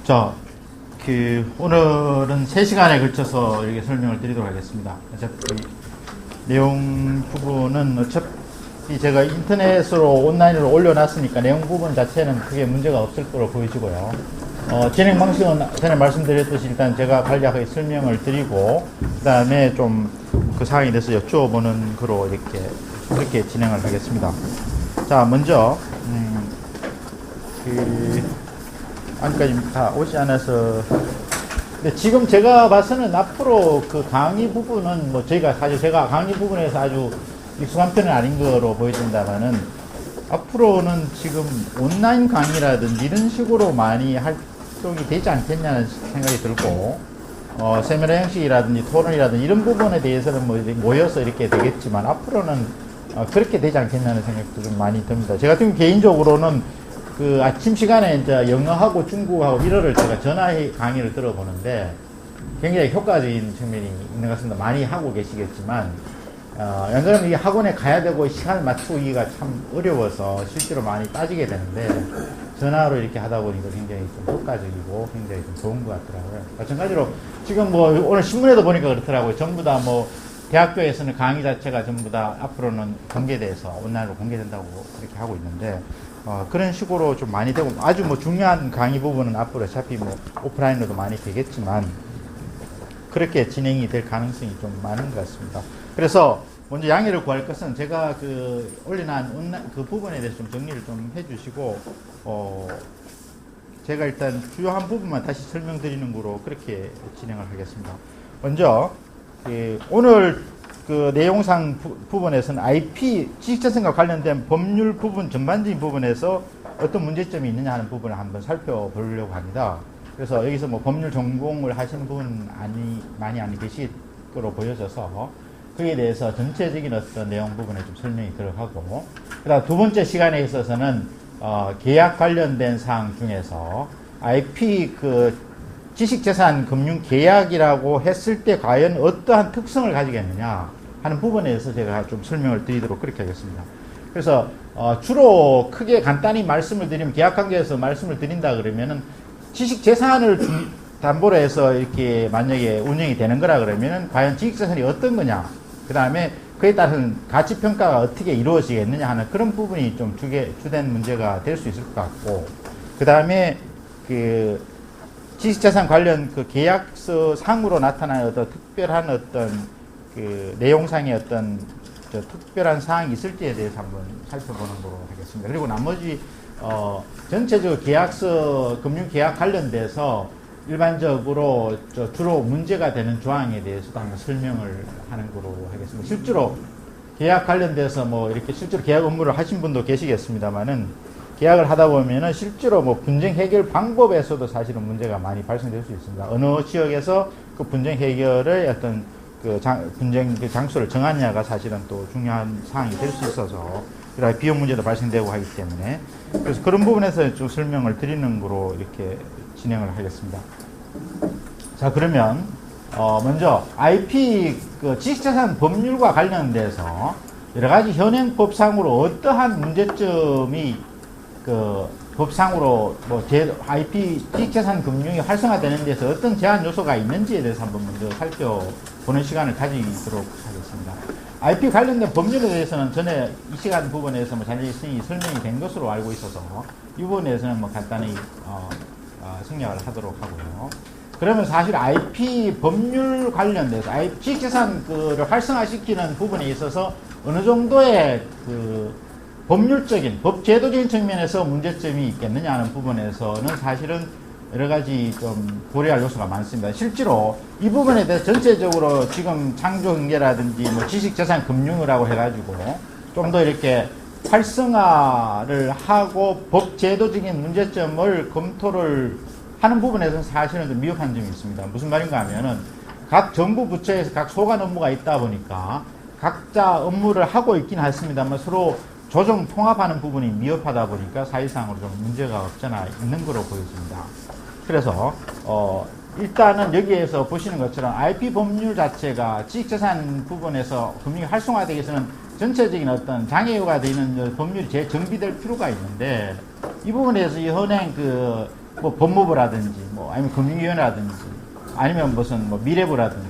자, 오늘은 3시간에 걸쳐서 이렇게 설명을 드리도록 하겠습니다. 어차피 내용 부분은 어차피 제가 인터넷으로 온라인으로 올려놨으니까 내용 부분 자체는 크게 문제가 없을 거로 보이시고요. 진행 방식은 전에 말씀드렸듯이 일단 제가 간략하게 설명을 드리고, 그 다음에 좀 그 사항에 대해서 여쭤보는 거로 그렇게 진행을 하겠습니다. 자, 먼저, 아직까지 다 오지 않아서. 근데 지금 제가 봐서는 앞으로 그 강의 부분은 사실 제가 강의 부분에서 아주 익숙한 편은 아닌 거로 보여진다면은 앞으로는 지금 온라인 강의라든지 이런 식으로 많이 활동이 되지 않겠냐는 생각이 들고, 세미나 형식이라든지 토론이라든지 이런 부분에 대해서는 모여서 이렇게 되겠지만 앞으로는 그렇게 되지 않겠냐는 생각도 좀 많이 듭니다. 제가 지금 개인적으로는 그 아침 시간에 이제 영어하고 중국하고 일어를 제가 전화 강의를 들어보는데 굉장히 효과적인 측면이 있는 것 같습니다. 많이 하고 계시겠지만, 연전은 이 학원에 가야 되고 시간을 맞추기가 참 어려워서 실제로 많이 빠지게 되는데, 전화로 이렇게 하다 보니까 굉장히 좀 효과적이고 굉장히 좀 좋은 것 같더라고요. 마찬가지로 지금 오늘 신문에도 보니까 그렇더라고요. 전부 다 대학교에서는 강의 자체가 전부 다 앞으로는 공개돼서 온라인으로 공개된다고 그렇게 하고 있는데, 그런 식으로 좀 많이 되고, 아주 중요한 강의 부분은 앞으로 어차피 오프라인으로도 많이 되겠지만, 그렇게 진행이 될 가능성이 좀 많은 것 같습니다. 그래서 먼저 양해를 구할 것은 제가 올려놓은 그 부분에 대해서 좀 정리를 좀 해주시고, 제가 일단 주요한 부분만 다시 설명드리는 거로 그렇게 진행을 하겠습니다. 먼저, 오늘 그 내용상 부분에서는 IP, 지식재산과 관련된 법률 부분, 전반적인 부분에서 어떤 문제점이 있느냐 하는 부분을 한번 살펴보려고 합니다. 그래서 여기서 법률 전공을 하시는 분 많이 안 계실 거로 보여져서 그에 대해서 전체적인 어떤 내용 부분에 좀 설명이 들어가고, 그 다음 두 번째 시간에 있어서는 계약 관련된 사항 중에서 IP 지식재산 금융 계약이라고 했을 때 과연 어떠한 특성을 가지겠느냐 하는 부분에서 제가 좀 설명을 드리도록 그렇게 하겠습니다. 그래서 주로 크게 간단히 말씀을 드리면, 계약관계에서 말씀을 드린다 그러면은 지식재산을 담보로 해서 이렇게 만약에 운영이 되는 거라 그러면은 과연 지식재산이 어떤 거냐, 그 다음에 그에 따른 가치평가가 어떻게 이루어지겠느냐 하는 그런 부분이 좀 주된 문제가 될 수 있을 것 같고, 그 다음에 지식재산 관련 계약서 상으로 나타나는 어떤 특별한 어떤 내용상의 어떤 특별한 사항이 있을지에 대해서 한번 살펴보는 거로 하겠습니다. 그리고 나머지 전체적으로 계약서, 금융계약 관련돼서 일반적으로 주로 문제가 되는 조항에 대해서도 한번 설명을 하는 거로 하겠습니다. 실제로 계약 관련돼서 이렇게 실제로 계약 업무를 하신 분도 계시겠습니다만은, 계약을 하다 보면은 실제로 분쟁 해결 방법에서도 사실은 문제가 많이 발생될 수 있습니다. 어느 지역에서 그 분쟁 해결의 어떤 분쟁 장소를 정하냐가 사실은 또 중요한 사항이 될 수 있어서, 그다음에 비용 문제도 발생되고 하기 때문에, 그래서 그런 부분에서 좀 설명을 드리는 거로 이렇게 진행을 하겠습니다. 자, 그러면 먼저 IP 지식재산 법률과 관련돼서 여러 가지 현행법상으로 어떠한 문제점이 법상으로 IP 지식재산 금융이 활성화되는 데서 어떤 제한 요소가 있는지에 대해서 한번 먼저 살펴보는 시간을 가지도록 하겠습니다. IP 관련된 법률에 대해서는 전에 이 시간 부분에서 자세히 설명이 된 것으로 알고 있어서 이 부분에 대해서는 간단히 생략을 하도록 하고요. 그러면 사실 IP 법률 관련돼서 지식재산을 활성화시키는 부분에 있어서 어느 정도의 법률적인, 법제도적인 측면에서 문제점이 있겠느냐 하는 부분에서는 사실은 여러 가지 좀 고려할 요소가 많습니다. 실제로 이 부분에 대해서 전체적으로 지금 창조경제라든지 지식재산 금융이라고 해가지고 좀 더 이렇게 활성화를 하고 법제도적인 문제점을 검토를 하는 부분에서는 사실은 좀 미흡한 점이 있습니다. 무슨 말인가 하면은 각 정부 부처에서 각 소관 업무가 있다 보니까 각자 업무를 하고 있긴 했습니다만 서로 조정 통합하는 부분이 미흡하다 보니까 사실상으로 좀 문제가 없잖아 있는 거로 보여집니다. 그래서 일단은 여기에서 보시는 것처럼 IP 법률 자체가 지식재산 부분에서 금융이 활성화되기 위해서는 전체적인 어떤 장애가 되는 법률이 재정비될 필요가 있는데, 이 부분에서 이 현행 뭐 법무부라든지 뭐 아니면 금융위원회라든지 아니면 무슨 뭐 미래부라든지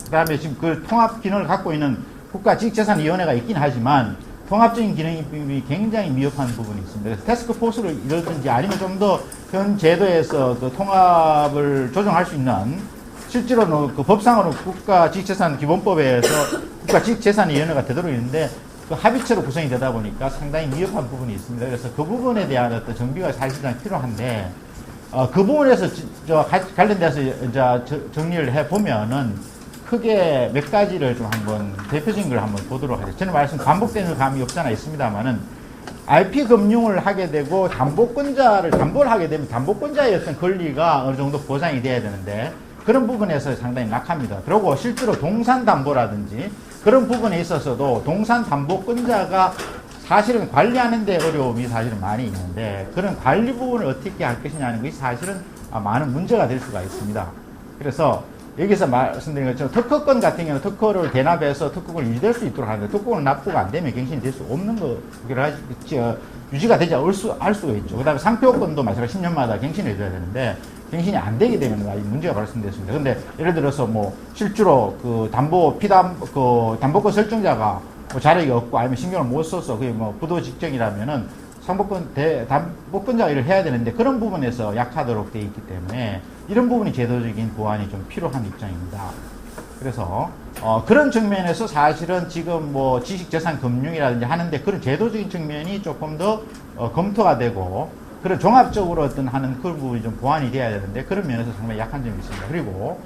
그다음에 지금 그 통합 기능을 갖고 있는 국가지식재산위원회가 있긴 하지만 통합적인 기능이 굉장히 미흡한 부분이 있습니다. 그래서 태스크포스를 이루든지 아니면 좀 더 현 제도에서 그 통합을 조정할 수 있는 실제로는 그 법상으로 국가지식재산기본법에서 국가지식재산위원회가 되도록 있는데 그 합의체로 구성이 되다 보니까 상당히 미흡한 부분이 있습니다. 그래서 그 부분에 대한 어떤 정비가 사실상 필요한데 그 부분에서 관련돼서 이제 정리를 해 보면은 크게 몇 가지를 좀 한번 대표적인 걸 한번 보도록 하죠. 저는 말씀 반복되는 감이 없잖아 있습니다만은 IP 금융을 하게 되고 담보권자를 담보를 하게 되면 담보권자의 어떤 권리가 어느 정도 보장이 돼야 되는데 그런 부분에서 상당히 약합니다. 그리고 실제로 동산 담보라든지 그런 부분에 있어서도 동산 담보권자가 사실은 관리하는 데 어려움이 사실은 많이 있는데 그런 관리 부분을 어떻게 할 것이냐는 것이 사실은 많은 문제가 될 수가 있습니다. 그래서 여기서 말씀드린 것처럼 특허권 같은 경우는 특허를 대납해서 특허권을 유지될 수 있도록 하는데 특허권을 납부가 안 되면 갱신이 될 수 없는 거, 유지가 되지 알 수가 있죠. 그 다음에 상표권도 마찬가지로 10년마다 갱신을 해줘야 되는데 갱신이 안 되게 되면 문제가 발생됐습니다. 근데 예를 들어서 뭐 실제로 그 담보권 설정자가 뭐 자력이 없고 아니면 신경을 못 써서 그게 뭐 부도 직정이라면은 담보권자가 일을 해야 되는데 그런 부분에서 약하도록 되어 있기 때문에 이런 부분이 제도적인 보완이 좀 필요한 입장입니다. 그래서 그런 측면에서 사실은 지금 뭐 지식재산 금융이라든지 하는데 그런 제도적인 측면이 조금 더 검토가 되고 그런 종합적으로 어떤 하는 그 부분이 좀 보완이 돼야 되는데 그런 면에서 상당히 약한 점이 있습니다. 그리고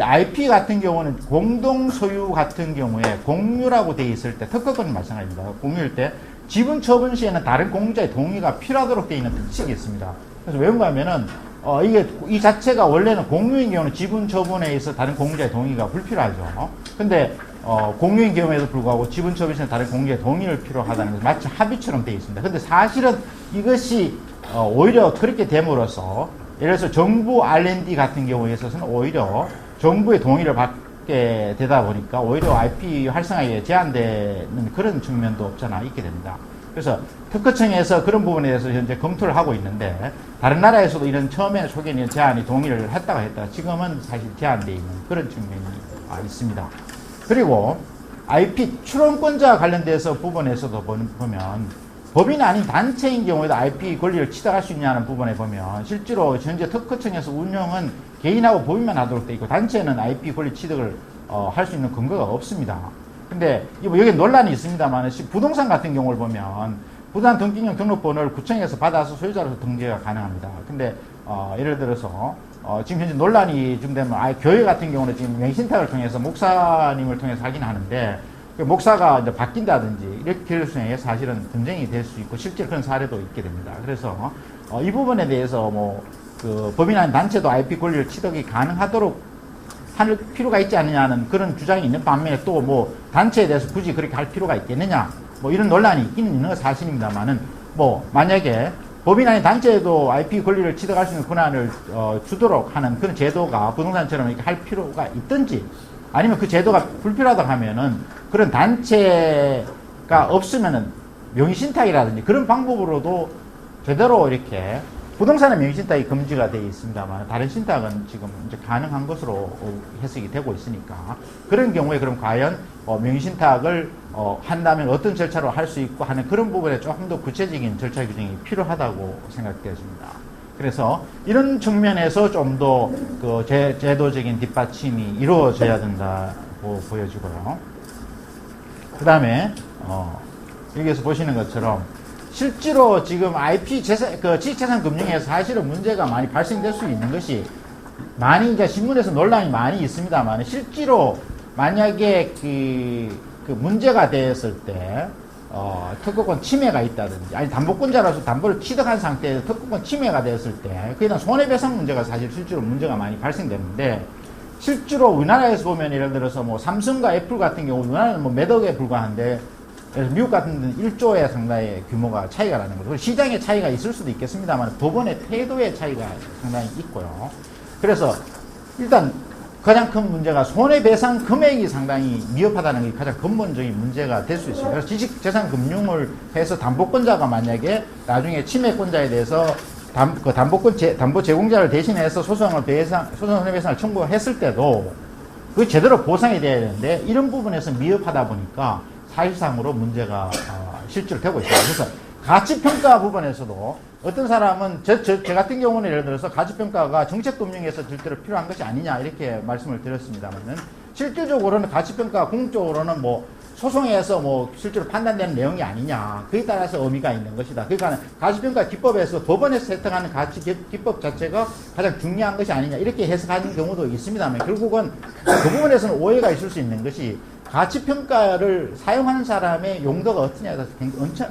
IP 같은 경우는 공동 소유 같은 경우에 공유라고 되어 있을 때 특허권은 마찬가지입니다. 공유일 때 지분 처분 시에는 다른 공유자의 동의가 필요하도록 되어 있는 특징이 있습니다. 그래서 왜 그런가 하면은 이 자체가 원래는 공유인 경우는 지분 처분에 있어 다른 공유자의 동의가 불필요하죠. 근데 공유인 경우에도 불구하고 지분 처분 시에는 다른 공유자의 동의를 필요하다는 것은 마치 합의처럼 되어 있습니다. 근데 사실은 이것이 오히려 그렇게 됨으로써 예를 들어서 정부 R&D 같은 경우에 있어서는 오히려 정부의 동의를 받게 되다 보니까 오히려 IP 활성화에 제한되는 그런 측면도 없잖아 있게 됩니다. 그래서 특허청에서 그런 부분에 대해서 현재 검토를 하고 있는데 다른 나라에서도 이런 처음에는 초기에는 제한이 동의를 했다가 지금은 사실 제한되어 있는 그런 측면이 있습니다. 그리고 IP 출원권자 관련돼서 부분에서도 보면 법인 아닌 단체인 경우에도 IP 권리를 취득할 수 있냐는 부분에 보면 실제로 현재 특허청에서 운영은 개인하고 법인만 하도록 되어 있고 단체는 IP 권리 취득을 할 수 있는 근거가 없습니다. 근데 여기 논란이 있습니다만 부동산 같은 경우를 보면 부동산 등기령 등록번호를 구청에서 받아서 소유자로서 등재가 가능합니다. 근데 예를 들어서 지금 현재 논란이 좀 되면 교회 같은 경우는 지금 명신탁을 통해서 목사님을 통해서 하긴 하는데 그 목사가 이제 바뀐다든지 이렇게 될 수에 사실은 분쟁이 될 수 있고 실제 그런 사례도 있게 됩니다. 그래서 이 부분에 대해서 그 법인 아닌 단체도 IP 권리를 취득이 가능하도록 할 필요가 있지 않느냐는 그런 주장이 있는 반면에 또 뭐 단체에 대해서 굳이 그렇게 할 필요가 있겠느냐 뭐 이런 논란이 있기는 있는 건 사실입니다만은 만약에 법인 아닌 단체에도 IP 권리를 취득할 수 있는 권한을 주도록 하는 그런 제도가 부동산처럼 이렇게 할 필요가 있든지 아니면 그 제도가 불필요하다고 하면은 그런 단체가 없으면은 명의신탁이라든지 그런 방법으로도 제대로 이렇게 부동산의 명의신탁이 금지가 되어 있습니다만 다른 신탁은 지금 이제 가능한 것으로 해석이 되고 있으니까 그런 경우에 그럼 과연 명의신탁을 한다면 어떤 절차로 할 수 있고 하는 그런 부분에 조금 더 구체적인 절차 규정이 필요하다고 생각되어집니다. 그래서 이런 측면에서 좀 더 그 제도적인 뒷받침이 이루어져야 된다고 보여지고요. 그 다음에 여기에서 보시는 것처럼 실제로 지금 IP 지식재산 금융에서 사실은 문제가 많이 발생될 수 있는 것이 많이 이제 신문에서 논란이 많이 있습니다만 실제로 만약에 그 문제가 되었을 때 특허권 침해가 있다든지 아니 담보권자로서 담보를 취득한 상태에서 특허권 침해가 되었을 때 그에 대한 손해배상 문제가 사실 실제로 문제가 많이 발생되는데 실제로 우리나라에서 보면 예를 들어서 뭐 삼성과 애플 같은 경우 우리나라는 뭐 몇 억에 불과한데 미국 같은 데는 1조의 상당히 규모가 차이가 나는 거죠. 시장의 차이가 있을 수도 있겠습니다만 법원의 태도의 차이가 상당히 있고요. 그래서 일단 가장 큰 문제가 손해배상 금액이 상당히 미흡하다는 게 가장 근본적인 문제가 될 수 있습니다. 그래서 지식재산 금융을 해서 담보권자가 만약에 나중에 침해권자에 대해서 담보 제공자를 대신해서 소송 손해배상을 청구했을 때도 그게 제대로 보상이 돼야 되는데 이런 부분에서 미흡하다 보니까 사실상으로 문제가 실제로 되고 있습니다. 그래서 가치평가 부분에서도 어떤 사람은 제 같은 경우는 예를 들어서 가치평가가 정책금융에서 절대로 필요한 것이 아니냐 이렇게 말씀을 드렸습니다만은 실질적으로는 가치평가 공적으로는 뭐 소송에서 뭐 실제로 판단되는 내용이 아니냐 그에 따라서 의미가 있는 것이다. 그러니까 가치평가 기법에서 법원에서 세팅하는 가치 기법 자체가 가장 중요한 것이 아니냐 이렇게 해석하는 경우도 있습니다만 결국은 그 부분에서는 오해가 있을 수 있는 것이 가치평가를 사용하는 사람의 용도가 어떠냐에 따라서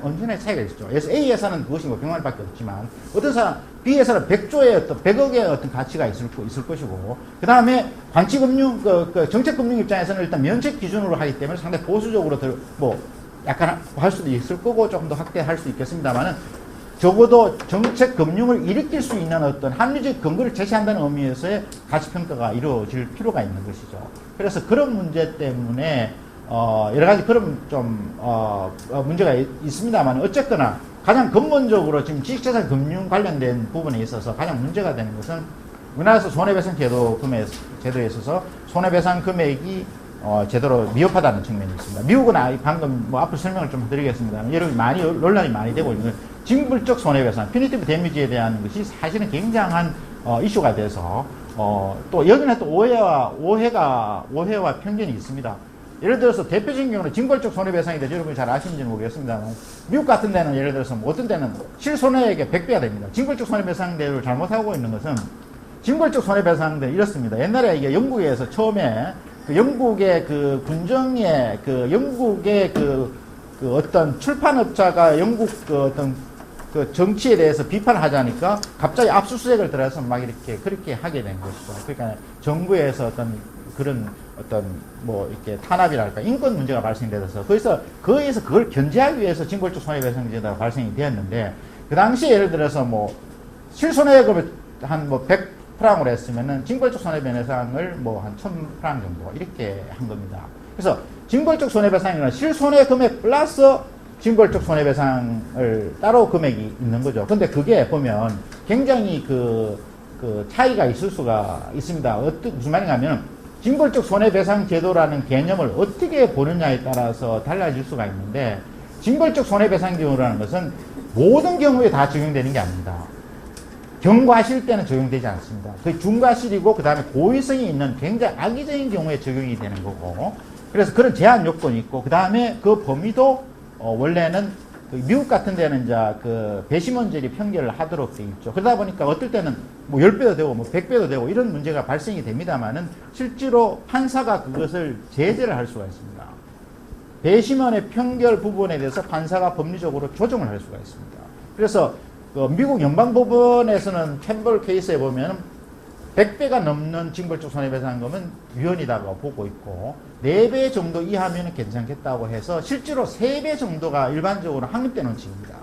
엄청나게 차이가 있죠. 그래서 A 회사는 그것이 뭐 100만 원밖에 없지만 어떤 사람 B 회사는 100억의 어떤 가치가 있을 것이고 그 다음에 관치금융 정책금융 입장에서는 일단 면책 기준으로 하기 때문에 상당히 보수적으로 뭐 약간 할 수도 있을 거고 조금 더 확대할 수 있겠습니다만은 적어도 정책 금융을 일으킬 수 있는 어떤 합리적 근거를 제시한다는 의미에서의 가치평가가 이루어질 필요가 있는 것이죠. 그래서 그런 문제 때문에 여러 가지 그런 좀 문제가 있습니다만 어쨌거나 가장 근본적으로 지금 지식재산 금융 관련된 부분에 있어서 가장 문제가 되는 것은 우리나라에서 손해배상 제도에 있어서 손해배상 금액이 제대로 미흡하다는 측면이 있습니다. 미국은 방금 뭐 앞으로 설명을 좀 드리겠습니다. 여러분 논란이 많이 되고 있는 징벌적 손해배상, 퓨니티브 데미지에 대한 것이 사실은 굉장한 이슈가 돼서 또 여기는 또 오해와 편견이 있습니다. 예를 들어서 대표적인 경우는 징벌적 손해배상에 대해서 여러분이 잘 아시는지는 모르겠습니다만 미국 같은 데는 예를 들어서 뭐 어떤 데는 실손해액의 100배가 됩니다. 징벌적 손해배상대를 잘못하고 있는 것은 징벌적 손해배상대 이렇습니다. 옛날에 이게 영국에서 처음에 영국의 그 군정의 영국의 어떤 출판업자가 영국 어떤 정치에 대해서 비판을 하자니까 갑자기 압수수색을 들어서 막 이렇게 그렇게 하게 된 것이죠. 그러니까 정부에서 어떤 그런 어떤 뭐 이렇게 탄압이랄까 인권 문제가 발생돼서 거기서 그걸 견제하기 위해서 징벌적 손해배상제도가 발생이 되었는데 그 당시에 예를 들어서 뭐 실손해액을 한 뭐 100프랑으로 했으면은 징벌적 손해배상을 뭐 한 1000프랑 정도 이렇게 한 겁니다. 그래서 징벌적 손해배상이란 실손해 금액 플러스 징벌적 손해배상을 따로 금액이 있는 거죠. 근데 그게 보면 굉장히 그 차이가 있을 수가 있습니다. 무슨 말인가 하면 징벌적 손해배상 제도라는 개념을 어떻게 보느냐에 따라서 달라질 수가 있는데 징벌적 손해배상 제도라는 것은 모든 경우에 다 적용되는 게 아닙니다. 경과실 때는 적용되지 않습니다. 그 중과실이고 그 다음에 고의성이 있는 굉장히 악의적인 경우에 적용이 되는 거고 그래서 그런 제한 요건이 있고 그 다음에 그 범위도 원래는 미국 같은 데는 이제 그 배심원들이 평결을 하도록 돼 있죠. 그러다 보니까 어떨 때는 뭐 10배도 되고 뭐 100배도 되고 이런 문제가 발생이 됩니다만은 실제로 판사가 그것을 제재를 할 수가 있습니다. 배심원의 평결 부분에 대해서 판사가 법리적으로 조정을 할 수가 있습니다. 그래서 미국 연방법원에서는 챔벌 케이스에 보면 100배가 넘는 징벌적 손해배상금은 위헌이다고 보고 있고 4배 정도 이하면 괜찮겠다고 해서 실제로 3배 정도가 일반적으로 확립되는 칙입니다.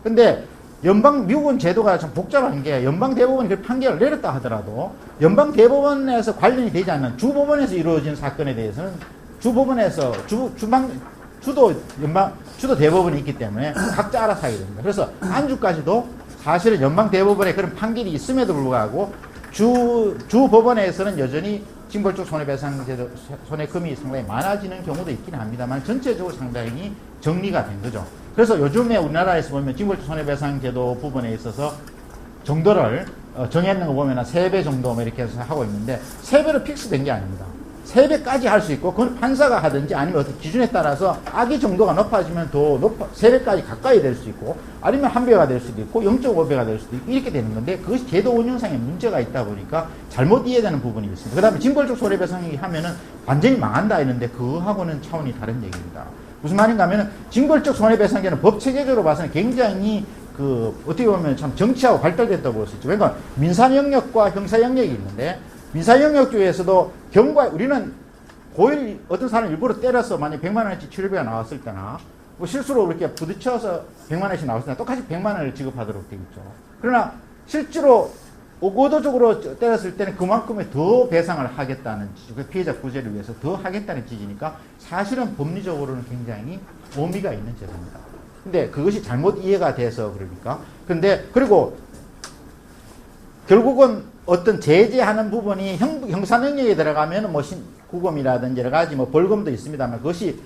근데 미국은 제도가 좀 복잡한 게 연방대법원이 그 판결을 내렸다 하더라도 연방대법원에서 관련이 되지 않는 주법원에서 이루어진 사건에 대해서는 주법원에서 주도 대법원이 있기 때문에 각자 알아서 하게 됩니다. 그래서 안주까지도 사실은 연방대법원에 그런 판결이 있음에도 불구하고 주법원에서는 여전히 징벌적 손해배상 제도, 손해금이 상당히 많아지는 경우도 있긴 합니다만 전체적으로 상당히 정리가 된 거죠. 그래서 요즘에 우리나라에서 보면 징벌적 손해배상 제도 부분에 있어서 정도를 정해놓는 거 보면 3배 정도 이렇게 해서 하고 있는데 3배로 픽스된 게 아닙니다. 3배까지 할 수 있고 그건 판사가 하든지 아니면 어떤 기준에 따라서 악의 정도가 높아지면 더 3배까지 가까이 될 수 있고 아니면 1배가 될 수도 있고 0.5배가 될 수도 있고 이렇게 되는 건데 그것이 제도 운영상에 문제가 있다 보니까 잘못 이해되는 부분이 있습니다. 그 다음에 징벌적 손해배상이 하면은 완전히 망한다 했는데 그거하고는 차원이 다른 얘기입니다. 무슨 말인가 하면은 징벌적 손해배상제는 법 체계적으로 봐서는 굉장히 어떻게 보면 참 정치하고 발달됐다고 볼 수 있죠. 그러니까 민사 영역과 형사 영역이 있는데 민사 영역 중에서도 우리는 어떤 사람 일부러 때려서 만약 100만 원어치 치료비가 나왔을 때나 뭐 실수로 이렇게 부딪혀서 100만 원씩 나왔을 때 똑같이 100만 원을 지급하도록 되어 있죠. 그러나 실제로 의도적으로 때렸을 때는 그만큼의 더 배상을 하겠다는 취지, 그 피해자 구제를 위해서 더 하겠다는 취지니까 사실은 법리적으로는 굉장히 의미가 있는 제도입니다. 근데 그것이 잘못 이해가 돼서 그러니까. 그리고 결국은 어떤 제재하는 부분이 형사 능력에 들어가면 뭐 구금이라든지 여러 가지 뭐 벌금도 있습니다만 그것이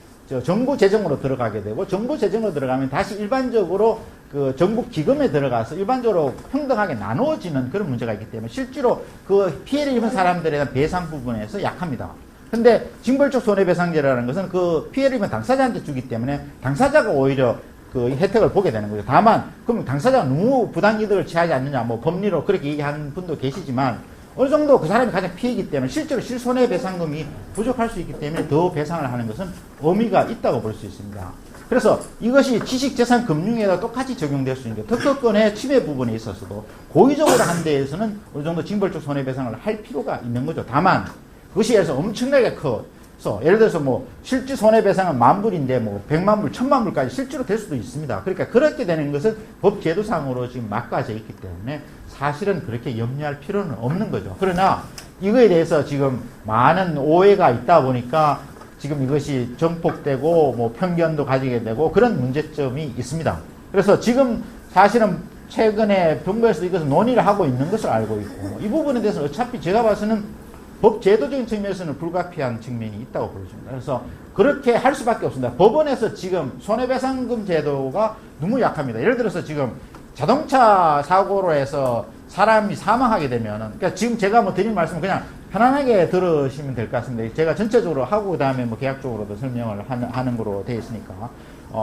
정부 재정으로 들어가게 되고 정부 재정으로 들어가면 다시 일반적으로 그 정부 기금에 들어가서 일반적으로 평등하게 나누어지는 그런 문제가 있기 때문에 실제로 그 피해를 입은 사람들에 대한 배상 부분에서 약합니다. 근데 징벌적 손해배상제라는 것은 그 피해를 입은 당사자한테 주기 때문에 당사자가 오히려 그 혜택을 보게 되는 거죠. 다만, 그럼 당사자가 너무 부당이득을 취하지 않느냐, 뭐 법리로 그렇게 얘기하는 분도 계시지만, 어느 정도 그 사람이 가장 피해이기 때문에 실제로 실손해배상금이 부족할 수 있기 때문에 더 배상을 하는 것은 의미가 있다고 볼 수 있습니다. 그래서 이것이 지식재산금융에다 똑같이 적용될 수 있는 게 특허권의 침해 부분에 있어서도 고의적으로 한 데에서는 어느 정도 징벌적 손해배상을 할 필요가 있는 거죠. 다만, 그것이 예를 들어서 엄청나게 커서 예를 들어서 뭐 실질 손해배상은 10,000불인데 뭐 1,000,000불, 1,000,000불까지 실제로 될 수도 있습니다. 그러니까 그렇게 되는 것은 법 제도상으로 지금 막아져 있기 때문에 사실은 그렇게 염려할 필요는 없는 거죠. 그러나 이거에 대해서 지금 많은 오해가 있다 보니까 지금 이것이 전폭되고 뭐 편견도 가지게 되고 그런 문제점이 있습니다. 그래서 지금 사실은 최근에 정부에서 이것을 논의를 하고 있는 것을 알고 있고 이 부분에 대해서 어차피 제가 봐서는 법 제도적인 측면에서는 불가피한 측면이 있다고 보여집니다. 그래서 그렇게 할 수밖에 없습니다. 법원에서 지금 손해배상금 제도가 너무 약합니다. 예를 들어서 지금 자동차 사고로 해서 사람이 사망하게 되면은, 그러니까 지금 제가 뭐 드린 말씀은 그냥 편안하게 들으시면 될 것 같습니다. 제가 전체적으로 하고 그다음에 뭐 계약적으로도 설명을 하는 거로 되어 있으니까.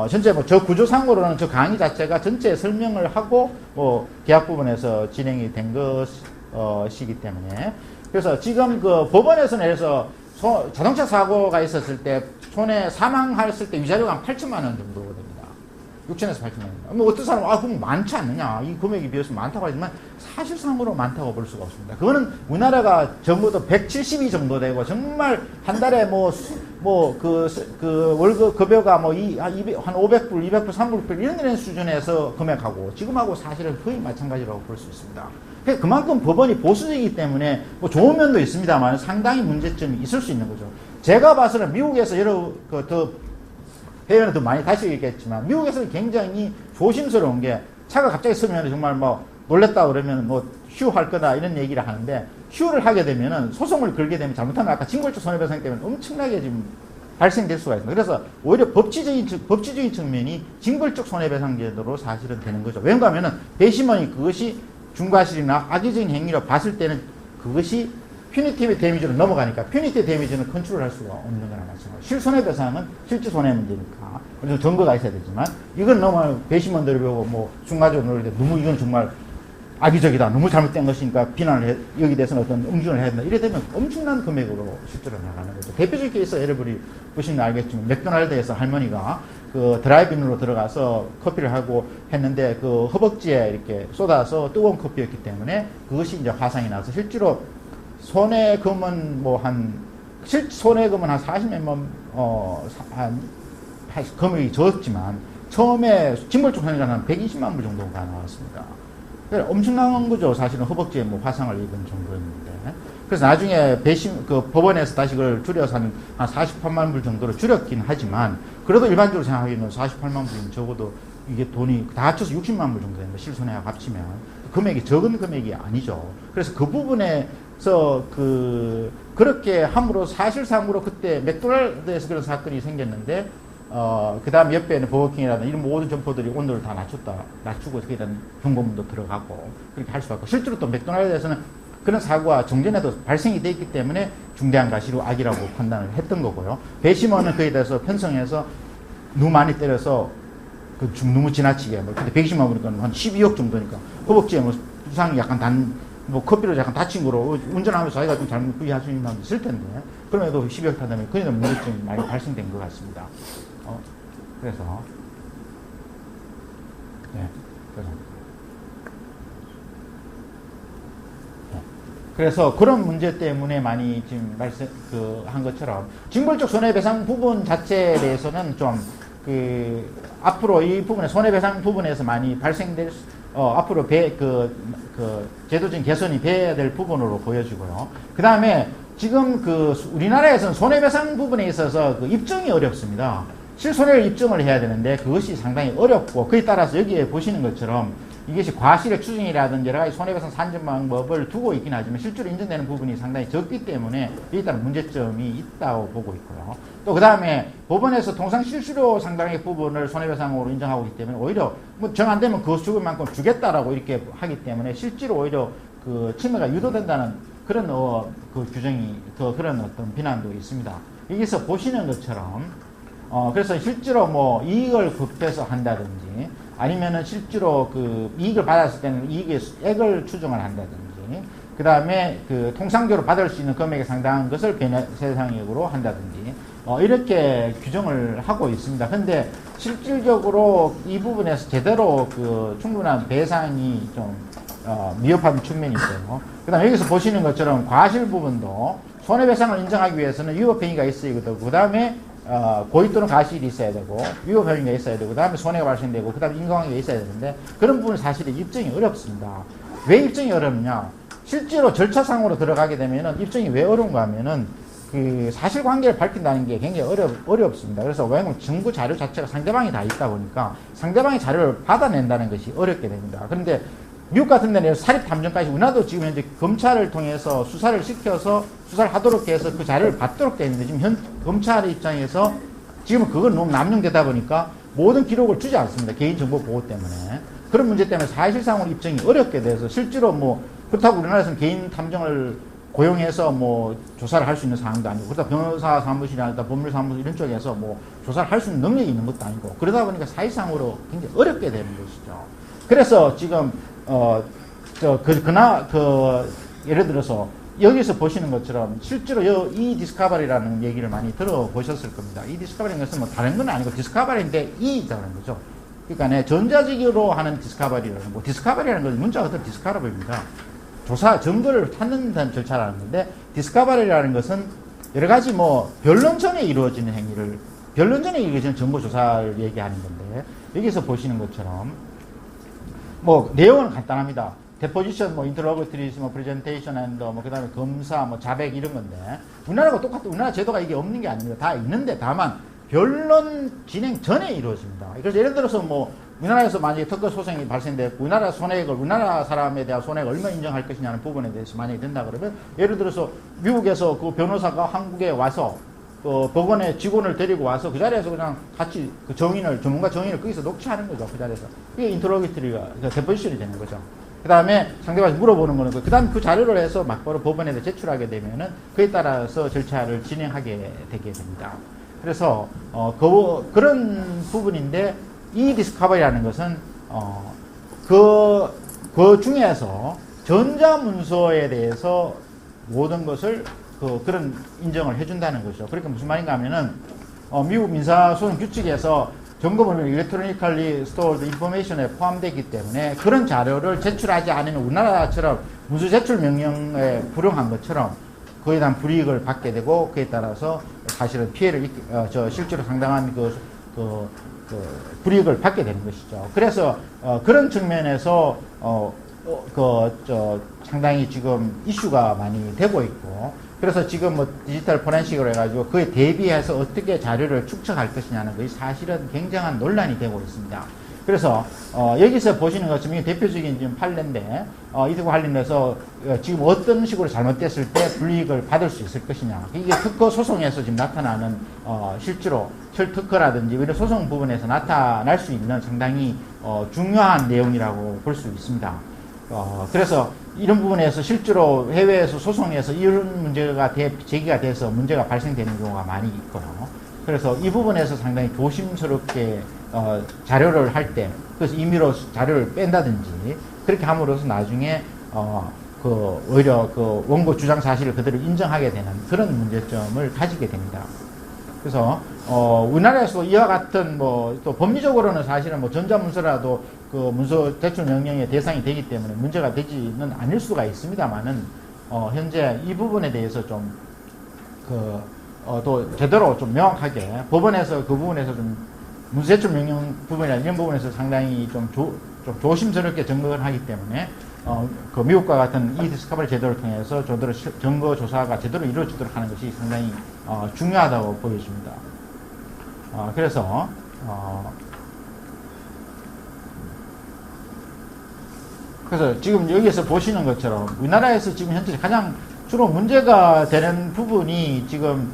전체 뭐 저 구조상으로는 저 강의 자체가 전체 설명을 하고 뭐 계약 부분에서 진행이 된 것이기 때문에 그래서 지금 그 법원에서는 그래서 자동차 사고가 있었을 때 손해 사망했을 때 위자료가 한 8천만 원 정도 됩니다. 6천에서 8천만 원입니다. 뭐 어떤 사람은 그럼 많지 않느냐 이 금액에 비해서 많다고 하지만 사실상으로 많다고 볼 수가 없습니다. 그거는 우리나라가 전부도 170이 정도 되고 정말 한 달에 그 월급 급여가 한 500불, 200불, 300불 이런 수준에서 금액하고 지금하고 사실은 거의 마찬가지라고 볼 수 있습니다. 그만큼 법원이 보수적이기 때문에 뭐 좋은 면도 있습니다만 상당히 문제점이 있을 수 있는 거죠. 제가 봐서는 미국에서 더 해외는 더 많이 다시 얘기했지만 미국에서는 굉장히 조심스러운 게 차가 갑자기 서면 정말 뭐 놀랬다 그러면 뭐 휴 할 거다 이런 얘기를 하는데 휴를 하게 되면은 소송을 걸게 되면 잘못하면 아까 징벌적 손해배상 때문에 엄청나게 지금 발생될 수가 있습니다. 그래서 오히려 법치적인 측면이 징벌적 손해배상 제도로 사실은 되는 거죠. 왜냐하면 배심원이 그것이 중과실이나 악의적인 행위로 봤을 때는 그것이 퓨니티브 데미지로 넘어가니까 퓨니티브 데미지는 컨트롤할 수가 없는 거나 마찬가지고 실손해배상은 실제 손해 문제니까 그래서 증거가 있어야 되지만 이건 너무 배심원들이 보고 뭐 중과적으로 놀 때 너무 이건 정말 악의적이다 너무 잘못된 것이니까 비난을 여기 대해서는 어떤 응징을 해야 된다 이래 되면 엄청난 금액으로 실제로 나가는 거죠. 대표적인 케이스 예를 보시면 알겠지만 맥도날드에서 할머니가 그 드라이브인으로 들어가서 커피를 하고 했는데 그 허벅지에 이렇게 쏟아서 뜨거운 커피였기 때문에 그것이 이제 화상이 나서 실제로 손해금은 손해금은 한 40몇만 금액이 적었지만 처음에 징벌적 손해가 한 120만 불 정도가 나왔습니다. 그러니까 엄청난 거죠. 사실은 허벅지에 뭐 화상을 입은 정도였는데. 그래서 나중에 법원에서 다시 그걸 줄여서 한 48만 불 정도로 줄였긴 하지만, 그래도 일반적으로 생각하기에는 48만 불이면 적어도 이게 돈이 다 합쳐서 60만 불 정도 됩니다. 실손해하고 합치면. 금액이 적은 금액이 아니죠. 그래서 그 부분에서 그렇게 함으로 사실상으로 그때 맥도날드에서 그런 사건이 생겼는데, 그 다음 옆에는 버거킹이라든 이런 모든 점포들이 온도를 다 낮추고 그런 경고문도 들어가고 그렇게 할 수밖에 없고, 실제로 또 맥도날드에서는 그런 사고가 정전에도 발생이 돼 있기 때문에 중대한 과실로 악이라고 판단을 했던 거고요. 배심원은 그에 대해서 편성해서 너무 많이 때려서 너무 지나치게 근데 120만 보니까 한 12억 정도니까 허벅지에 부상이 약간 커피로 약간 다친 거로 운전하면서 자기가 좀 잘못 부위하시는 사람도 있을 텐데 그럼에도 12억 타다면 그에도 문제점이 많이 발생된 것 같습니다. 그래서 그래서 그런 문제 때문에 많이 지금 한 것처럼 징벌적 손해배상 부분 자체에 대해서는 좀 앞으로 이 부분에 손해배상 부분에서 많이 발생될 앞으로 제도적인 개선이 돼야 될 부분으로 보여지고요. 그 다음에 지금 우리나라에서는 손해배상 부분에 있어서 입증이 어렵습니다. 실손해를 입증을 해야 되는데 그것이 상당히 어렵고, 그에 따라서 여기에 보시는 것처럼 이것이 과실의 추정이라든지 여러 가지 손해배상 산정 방법을 두고 있긴 하지만 실제로 인정되는 부분이 상당히 적기 때문에 이에 따른 문제점이 있다고 보고 있고요. 또 그 다음에 법원에서 통상 실수료 상당의 부분을 손해배상으로 인정하고 있기 때문에 오히려 뭐 정 안 되면 그 수익 만큼 주겠다라고 이렇게 하기 때문에 실제로 오히려 그 침해가 유도된다는 그런 그 규정이 그런 어떤 비난도 있습니다. 여기서 보시는 것처럼 그래서 실제로 뭐 이익을 급해서 한다든지 아니면은 실제로 그 이익을 받았을 때는 이익의 액을 추정을 한다든지 그 다음에 그 통상적으로 받을 수 있는 금액에 상당한 것을 배세상액으로 한다든지 이렇게 규정을 하고 있습니다. 근데 실질적으로 이 부분에서 제대로 그 충분한 배상이 좀 미흡한 측면이 있어요. 그 다음에 여기서 보시는 것처럼 과실 부분도 손해배상을 인정하기 위해서는 위법행위가 있어야 되고 그 다음에 고의 또는 가실이 있어야 되고 위법행위가 있어야 되고 그 다음에 손해가 발생되고 그 다음에 인과관계가 있어야 되는데 그런 부분은 사실 입증이 어렵습니다. 왜 입증이 어렵냐? 실제로 절차상으로 들어가게 되면은 입증이 왜 어려운가 하면은 그 사실관계를 밝힌다는 게 굉장히 어렵습니다. 그래서 왜냐하면 증거 자료 자체가 상대방이 다 있다 보니까 상대방의 자료를 받아낸다는 것이 어렵게 됩니다. 그런데 미국 같은 데는 사립탐정까지 우리나라도 지금 현재 검찰을 통해서 수사를 시켜서 수사를 하도록 해서 그 자료를 받도록 되어 있는데 지금 검찰의 입장에서 지금 그건 너무 남용되다 보니까 모든 기록을 주지 않습니다. 개인정보 보호 때문에. 그런 문제 때문에 사실상으로 입증이 어렵게 돼서 실제로 뭐 그렇다고 우리나라에서는 개인 탐정을 고용해서 뭐 조사를 할 수 있는 상황도 아니고 그렇다 변호사 사무실이나 법률사무소 이런 쪽에서 뭐 조사를 할 수 있는 능력이 있는 것도 아니고 그러다 보니까 사실상으로 굉장히 어렵게 되는 것이죠. 그래서 지금 예를 들어서 여기서 보시는 것처럼 실제로 이 디스커버리라는 얘기를 많이 들어보셨을 겁니다. 이 디스커버리는 것은 뭐 다른 건 아니고 디스커버리인데 이라는 거죠. 그러니까 전자직으로 하는 디스커버리라는 거. 디스커버리라는 것은 문자가 그대로 디스커버리입니다. 조사, 증거를 찾는 절차라는 건데 디스커버리라는 것은 여러 가지 뭐 변론 전에 이루어지는 행위를 변론 전에 이루어지는 정보 조사를 얘기하는 건데 여기서 보시는 것처럼 뭐 내용은 간단합니다. 데포지션, 뭐 인터로거트리스, 뭐 프레젠테이션 앤드 뭐 그다음에 검사, 뭐 자백 이런 건데 우리나라가 똑같은 우리나라 제도가 이게 없는 게 아닙니다. 다 있는데 다만 변론 진행 전에 이루어집니다. 그래서 예를 들어서 뭐 우리나라에서 만약에 특허 소송이 발생됐고 우리나라 손해액을 우리나라 사람에 대한 손해액을 얼마 인정할 것이냐는 부분에 대해서 만약에 된다 그러면 예를 들어서 미국에서 그 변호사가 한국에 와서 그 법원의 직원을 데리고 와서 그 자리에서 그냥 같이 그 전문가 정인을 거기서 녹취하는 거죠. 그 자리에서. 그게 인터로게터리가, 데포지션이 되는 거죠. 그 다음에 상대방이 물어보는 거는 그 다음 그 자료를 해서 막바로 법원에 제출하게 되면은 그에 따라서 절차를 진행하게 되게 됩니다. 그래서, 그런 부분인데 이 디스커버리라는 것은, 그 중에서 전자문서에 대해서 모든 것을 그런 인정을 해준다는 거죠. 그러니까 무슨 말인가 하면은, 미국 민사소송 규칙에서 점검을 일렉트로니컬리 스토어드 인포메이션에 포함되기 때문에 그런 자료를 제출하지 않으면 우리나라처럼 문서 제출 명령에 불응한 것처럼 그에 대한 불이익을 받게 되고 그에 따라서 사실은 피해를, 실제로 상당한 불이익을 받게 되는 것이죠. 그래서, 그런 측면에서, 상당히 지금 이슈가 많이 되고 있고, 그래서 지금 뭐 디지털 포렌식으로 해가지고 그에 대비해서 어떻게 자료를 축적할 것이냐는 것이 사실은 굉장한 논란이 되고 있습니다. 그래서 여기서 보시는 것처럼 이게 대표적인 지금 판례인데 이와 관련돼서 지금 어떤 식으로 잘못됐을 때 불이익을 받을 수 있을 것이냐 이게 특허 소송에서 지금 나타나는 실제로 특허라든지 이런 소송 부분에서 나타날 수 있는 상당히 중요한 내용이라고 볼 수 있습니다. 그래서 이런 부분에서 실제로 해외에서 소송에서 이런 문제가 제기가 돼서 문제가 발생되는 경우가 많이 있고요. 그래서 이 부분에서 상당히 조심스럽게 자료를 할 때, 그래서 임의로 자료를 뺀다든지 그렇게 함으로써 나중에 오히려 그 원고 주장 사실을 그대로 인정하게 되는 그런 문제점을 가지게 됩니다. 그래서 우리나라에서 이와 같은 또 법리적으로는 사실은 전자문서라도 그 문서 제출 명령의 대상이 되기 때문에 문제가 되지는 않을 수가 있습니다만은 현재 이 부분에 대해서 좀 또 제대로 좀 명확하게 법원에서 그 부분에서 좀 문서 제출 명령 부분이나 이런 부분에서 상당히 좀 조심스럽게 점검을 하기 때문에 그 미국과 같은 이 디스커버리 제도를 통해서 증거 조사가 제대로 이루어지도록 하는 것이 상당히 중요하다고 보여집니다. 그래서 그래서 지금 여기에서 보시는 것처럼 우리나라에서 지금 현재 가장 주로 문제가 되는 부분이 지금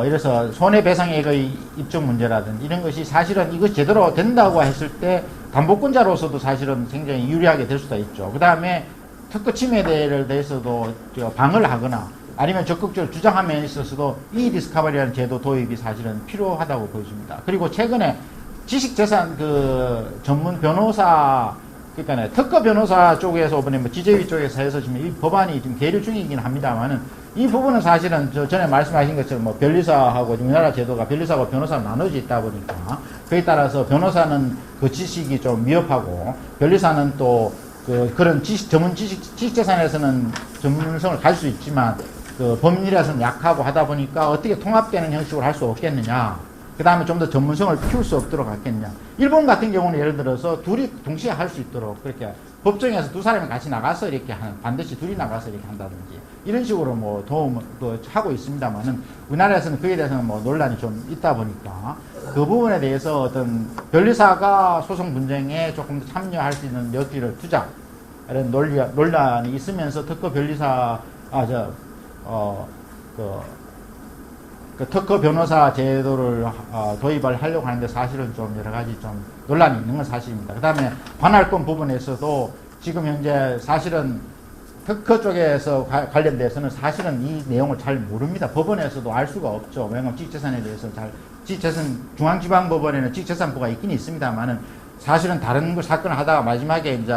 이래서 손해배상액의 입증 문제라든지 이런 것이 사실은 이것이 제대로 된다고 했을 때 담보권자로서도 사실은 굉장히 유리하게 될 수가 있죠. 그 다음에 특허 침해에 대해서도 방어를 하거나 아니면 적극적으로 주장함에 있어서도 이 디스커버리라는 제도 도입이 사실은 필요하다고 보여집니다. 그리고 최근에 지식재산 그 전문 변호사, 그러니까 특허 변호사 쪽에서 이번에 뭐 지재위 쪽에서 해서 지금 이 법안이 지금 계류 중이긴 합니다만은 이 부분은 사실은 전에 말씀하신 것처럼 뭐 변리사하고 우리나라 제도가 변리사하고 변호사가 나눠져 있다 보니까 그에 따라서 변호사는 그 지식이 좀 미흡하고 변리사는 또 그런 지식재산에서는 전문성을 가질 수 있지만 그 법률에서는 약하고 하다 보니까 어떻게 통합되는 형식으로 할 수 없겠느냐. 그 다음에 좀 더 전문성을 키울 수 없도록 하겠냐. 일본 같은 경우는 예를 들어서 둘이 동시에 할 수 있도록 그렇게 법정에서 두 사람이 같이 나가서 이렇게 반드시 둘이 나가서 이렇게 한다든지 이런 식으로 뭐 도움을 하고 있습니다만은 우리나라에서는 그에 대해서는 뭐 논란이 좀 있다 보니까 그 부분에 대해서 어떤 변리사가 소송 분쟁에 조금 더 참여할 수 있는 여지를 두자 이런 논란이 있으면서 특허 변리사 그 특허 변호사 제도를 도입을 하려고 하는데 사실은 좀 여러 가지 좀 논란이 있는 건 사실입니다. 그 다음에 관할권 부분에서도 지금 현재 사실은 특허 쪽에서 관련돼서는 사실은 이 내용을 잘 모릅니다. 법원에서도 알 수가 없죠. 왜냐하면 지식재산에 대해서 지식재산 중앙지방법원에는 지식재산부가 있긴 있습니다만은 사실은 다른 거 사건을 하다가 마지막에 이제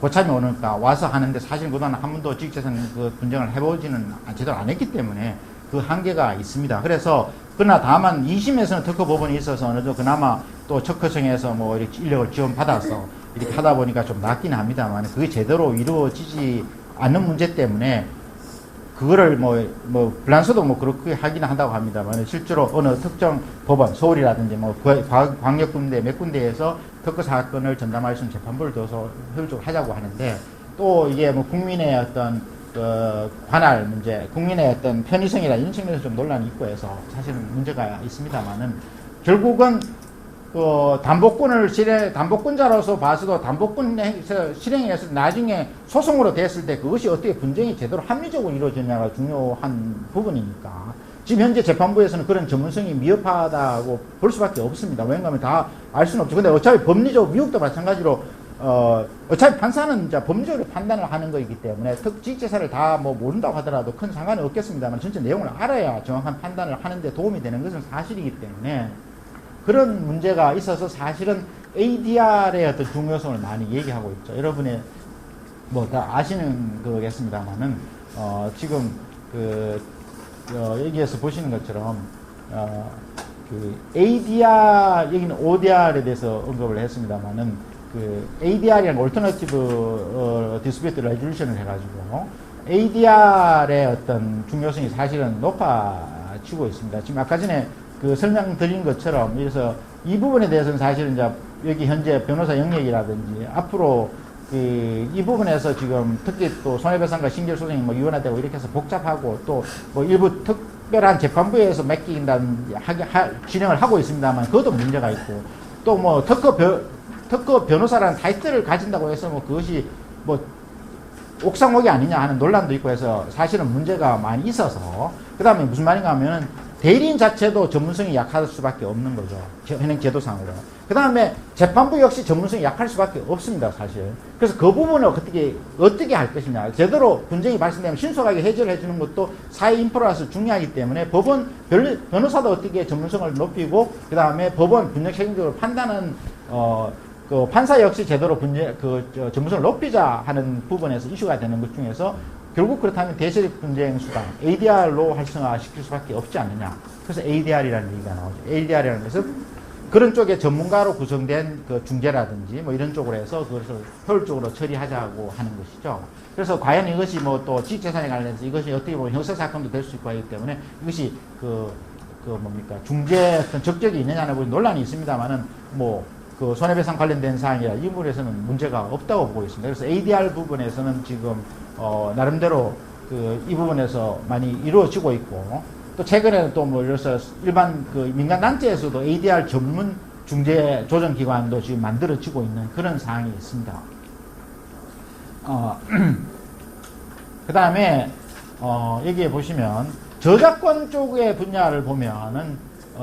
고참이 오니까 와서 하는데 사실 그동안 한 번도 지식재산 그 분쟁을 해보지는 제대로 안 했기 때문에 그 한계가 있습니다. 그래서 그러나 다만 2심에서는 특허 법원이 있어서 어느 정도 그나마 또 특허청에서 뭐 이렇게 인력을 지원받아서 이렇게 하다 보니까 좀 낫긴 합니다만 그게 제대로 이루어지지 않는 문제 때문에 그거를 불란서도 뭐 그렇게 하긴 한다고 합니다만 실제로 어느 특정 법원, 서울이라든지 뭐 광역군대 몇 군데에서 특허 사건을 전담할 수 있는 재판부를 둬서 효율적으로 하자고 하는데 또 이게 뭐 국민의 어떤 관할 문제, 국민의 어떤 편의성이나 이런 측면에서 좀 논란이 있고 해서 사실은 문제가 있습니다만은 결국은 담보권자로서 봐서도 담보권 실행해서 나중에 소송으로 됐을 때 그것이 어떻게 분쟁이 제대로 합리적으로 이루어지냐가 중요한 부분이니까 지금 현재 재판부에서는 그런 전문성이 미흡하다고 볼 수밖에 없습니다. 왜냐하면 다 알 수는 없죠. 근데 어차피 법리적으로 미국도 마찬가지로 어차피 판사는 이제 법리적으로 판단을 하는 거이기 때문에 지식재산을 다 뭐 모른다고 하더라도 큰 상관은 없겠습니다만 전체 내용을 알아야 정확한 판단을 하는데 도움이 되는 것은 사실이기 때문에 그런 문제가 있어서 사실은 ADR의 어떤 중요성을 많이 얘기하고 있죠. 여러분이 뭐 다 아시는 거겠습니다만은 지금 여기에서 보시는 것처럼 그 ADR 여기는 ODR에 대해서 언급을 했습니다만은 그 ADR이라는 Alternative Dispute Resolution을 해가지고 ADR의 어떤 중요성이 사실은 높아지고 있습니다. 지금 아까 전에 그 설명드린 것처럼 그래서 이 부분에 대해서는 사실은 이제 여기 현재 변호사 영역이라든지 앞으로 이 부분에서 지금 특히 또 손해배상과 신결소송이 뭐 이원화되고 이렇게 해서 복잡하고 또 뭐 일부 특별한 재판부에서 맡긴다는 진행을 하고 있습니다만 그것도 문제가 있고 또 뭐 특허 변호사라는 타이틀을 가진다고 해서 뭐 그것이 뭐 옥상옥이 아니냐 하는 논란도 있고 해서 사실은 문제가 많이 있어서 그 다음에 무슨 말인가 하면은 대리인 자체도 전문성이 약할 수밖에 없는 거죠. 현행 제도상으로. 그 다음에 재판부 역시 전문성이 약할 수밖에 없습니다, 사실. 그래서 그 부분을 어떻게 할 것이냐. 제대로 분쟁이 발생되면 신속하게 해결을 해주는 것도 사회 인프라에서 중요하기 때문에 법원, 변호사도 어떻게 전문성을 높이고, 그 다음에 법원 분쟁 책임적으로 판단은, 그 판사 역시 제대로 전문성을 높이자 하는 부분에서 이슈가 되는 것 중에서 결국 그렇다면 대세력 분쟁 수단 ADR로 활성화시킬 수밖에 없지 않느냐. 그래서 ADR이라는 얘기가 나오죠. ADR이라는 것은 그런 쪽에 전문가로 구성된 그 중재라든지 뭐 이런 쪽으로 해서 그것을 효율적으로 처리하자고 하는 것이죠. 그래서 과연 이것이 뭐 또 지식재산에 관련해서 이것이 어떻게 보면 형사사건도 될 수 있고 하기 때문에 이것이 중재 어떤 적격이 있느냐는 부분 논란이 있습니다만은 그 손해배상 관련된 사항이라 이 부분에서는 문제가 없다고 보고 있습니다. 그래서 ADR 부분에서는 지금 나름대로 이 부분에서 많이 이루어지고 있고 또 최근에는 또 뭐 이래서 일반 민간 단체에서도 ADR 전문 중재 조정 기관도 지금 만들어지고 있는 그런 상황이 있습니다. 그 다음에 여기에 보시면 저작권 쪽의 분야를 보면은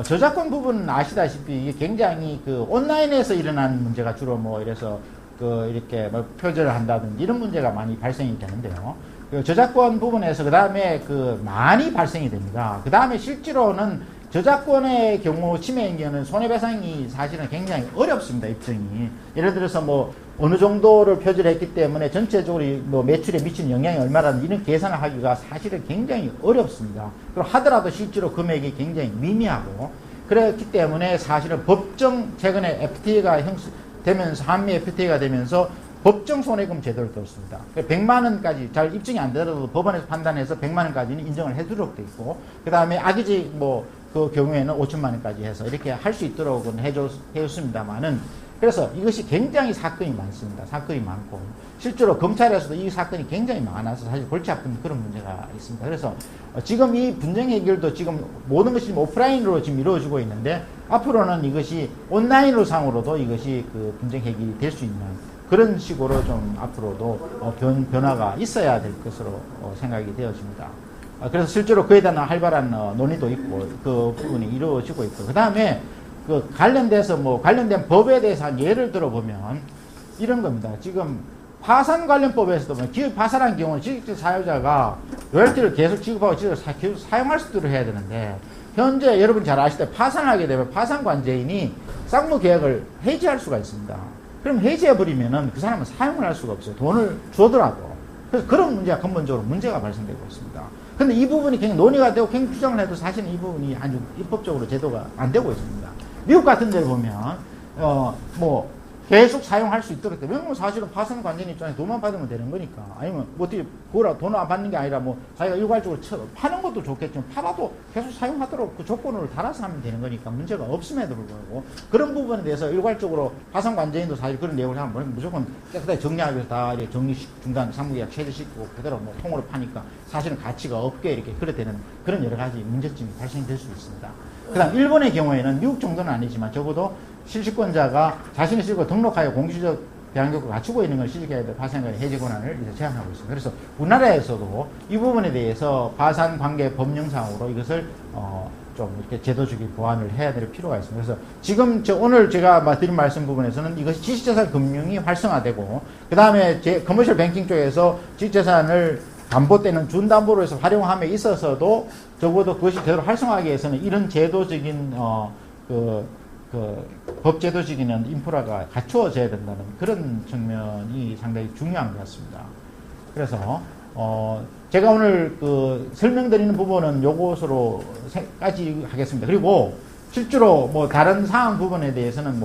저작권 부분은 아시다시피 이게 굉장히 그 온라인에서 일어나는 문제가 주로 뭐 이래서 그 이렇게 뭐 표절을 한다든지 이런 문제가 많이 발생이 되는데요. 그 저작권 부분에서 그 다음에 그 많이 발생이 됩니다. 그 다음에 실제로는 저작권의 경우 침해인 경우는 손해배상이 사실은 굉장히 어렵습니다. 입증이. 예를 들어서 뭐 어느 정도를 표절했기 때문에 전체적으로 뭐 매출에 미치는 영향이 얼마라는 이런 계산을 하기가 사실은 굉장히 어렵습니다. 그리고 하더라도 실제로 금액이 굉장히 미미하고 그렇기 때문에 사실은 법정 최근에 FTA가 되면서 한미 FTA가 되면서 법정 손해금 제도를 뒀습니다. 100만 원까지 잘 입증이 안 되더라도 법원에서 판단해서 100만 원까지는 인정을 해주도록 돼 있고 그 다음에 악의적 그 경우에는 5천만 원까지 해서 이렇게 할 수 있도록 해줬습니다만은 그래서 이것이 굉장히 사건이 많습니다. 사건이 많고 실제로 검찰에서도 이 사건이 굉장히 많아서 사실 골치 아픈 그런 문제가 있습니다. 그래서 지금 이 분쟁 해결도 지금 모든 것이 오프라인으로 지금 이루어지고 있는데 앞으로는 이것이 온라인으로 상으로도 이것이 그 분쟁 해결이 될 수 있는 그런 식으로 좀 앞으로도 변화가 있어야 될 것으로 생각이 되어집니다. 그래서 실제로 그에 대한 활발한 논의도 있고 그 부분이 이루어지고 있고 그 다음에 그 관련돼서 관련된 법에 대해서 한 예를 들어보면 이런 겁니다. 지금 파산 관련법에서도 기업 파산한 경우는 지식적 사유자가 로열티를 계속 지급하고 계속 사용할 수 있도록 해야 되는데 현재 여러분 잘 아시다시피 파산하게 되면 파산관제인이 쌍무 계약을 해지할 수가 있습니다. 그럼 해지해버리면은 그 사람은 사용을 할 수가 없어요. 돈을 주더라도. 그래서 그런 문제가 근본적으로 문제가 발생되고 있습니다. 근데 이 부분이 굉장히 논의가 되고 굉장히 주장을 해도 사실은 이 부분이 아주 입법적으로 제도가 안 되고 있습니다. 미국 같은 데를 보면, 계속 사용할 수 있도록 왜냐면 사실은 파산 관전 입장에 돈만 받으면 되는 거니까. 아니면 어떻게, 그거라 돈을 안 받는 게 아니라 자기가 일괄적으로 파는 것도 좋겠지만 팔아도 계속 사용하도록 그 조건을 달아서 하면 되는 거니까 문제가 없음에도 불구하고 그런 부분에 대해서 일괄적으로 파산 관전인도 사실 그런 내용을 하면 무조건 깨끗하게 정리하기 위해서 다 이렇게 정리 중단 상무계약 체결시키고 그대로 통으로 파니까 사실은 가치가 없게 이렇게 그래 되는 그런 여러 가지 문제점이 발생될 수 있습니다. 그 다음 일본의 경우에는 미국 정도는 아니지만 적어도 실식권자가 자신의 실익을 등록하여 공시적 배양교육을 갖추고 있는 걸 실식해야 될 파산관의 해지 권한을 이제 제한하고 있습니다. 그래서 우리나라에서도 이 부분에 대해서 파산관계 법령상으로 이것을 좀 이렇게 제도적인 보완을 해야 될 필요가 있습니다. 그래서 지금 오늘 제가 드린 말씀 부분에서는 이것이 지식재산 금융이 활성화되고 그 다음에 커머셜 뱅킹 쪽에서 지식재산을 담보 때는 준담보로 해서 활용함에 있어서도 적어도 그것이 제대로 활성화하기 위해서는 이런 제도적인 법제도적인 인프라가 갖추어져야 된다는 그런 측면이 상당히 중요한 것 같습니다. 그래서 제가 오늘 설명드리는 부분은 요것으로까지 하겠습니다. 그리고 실제로 다른 사항 부분에 대해서는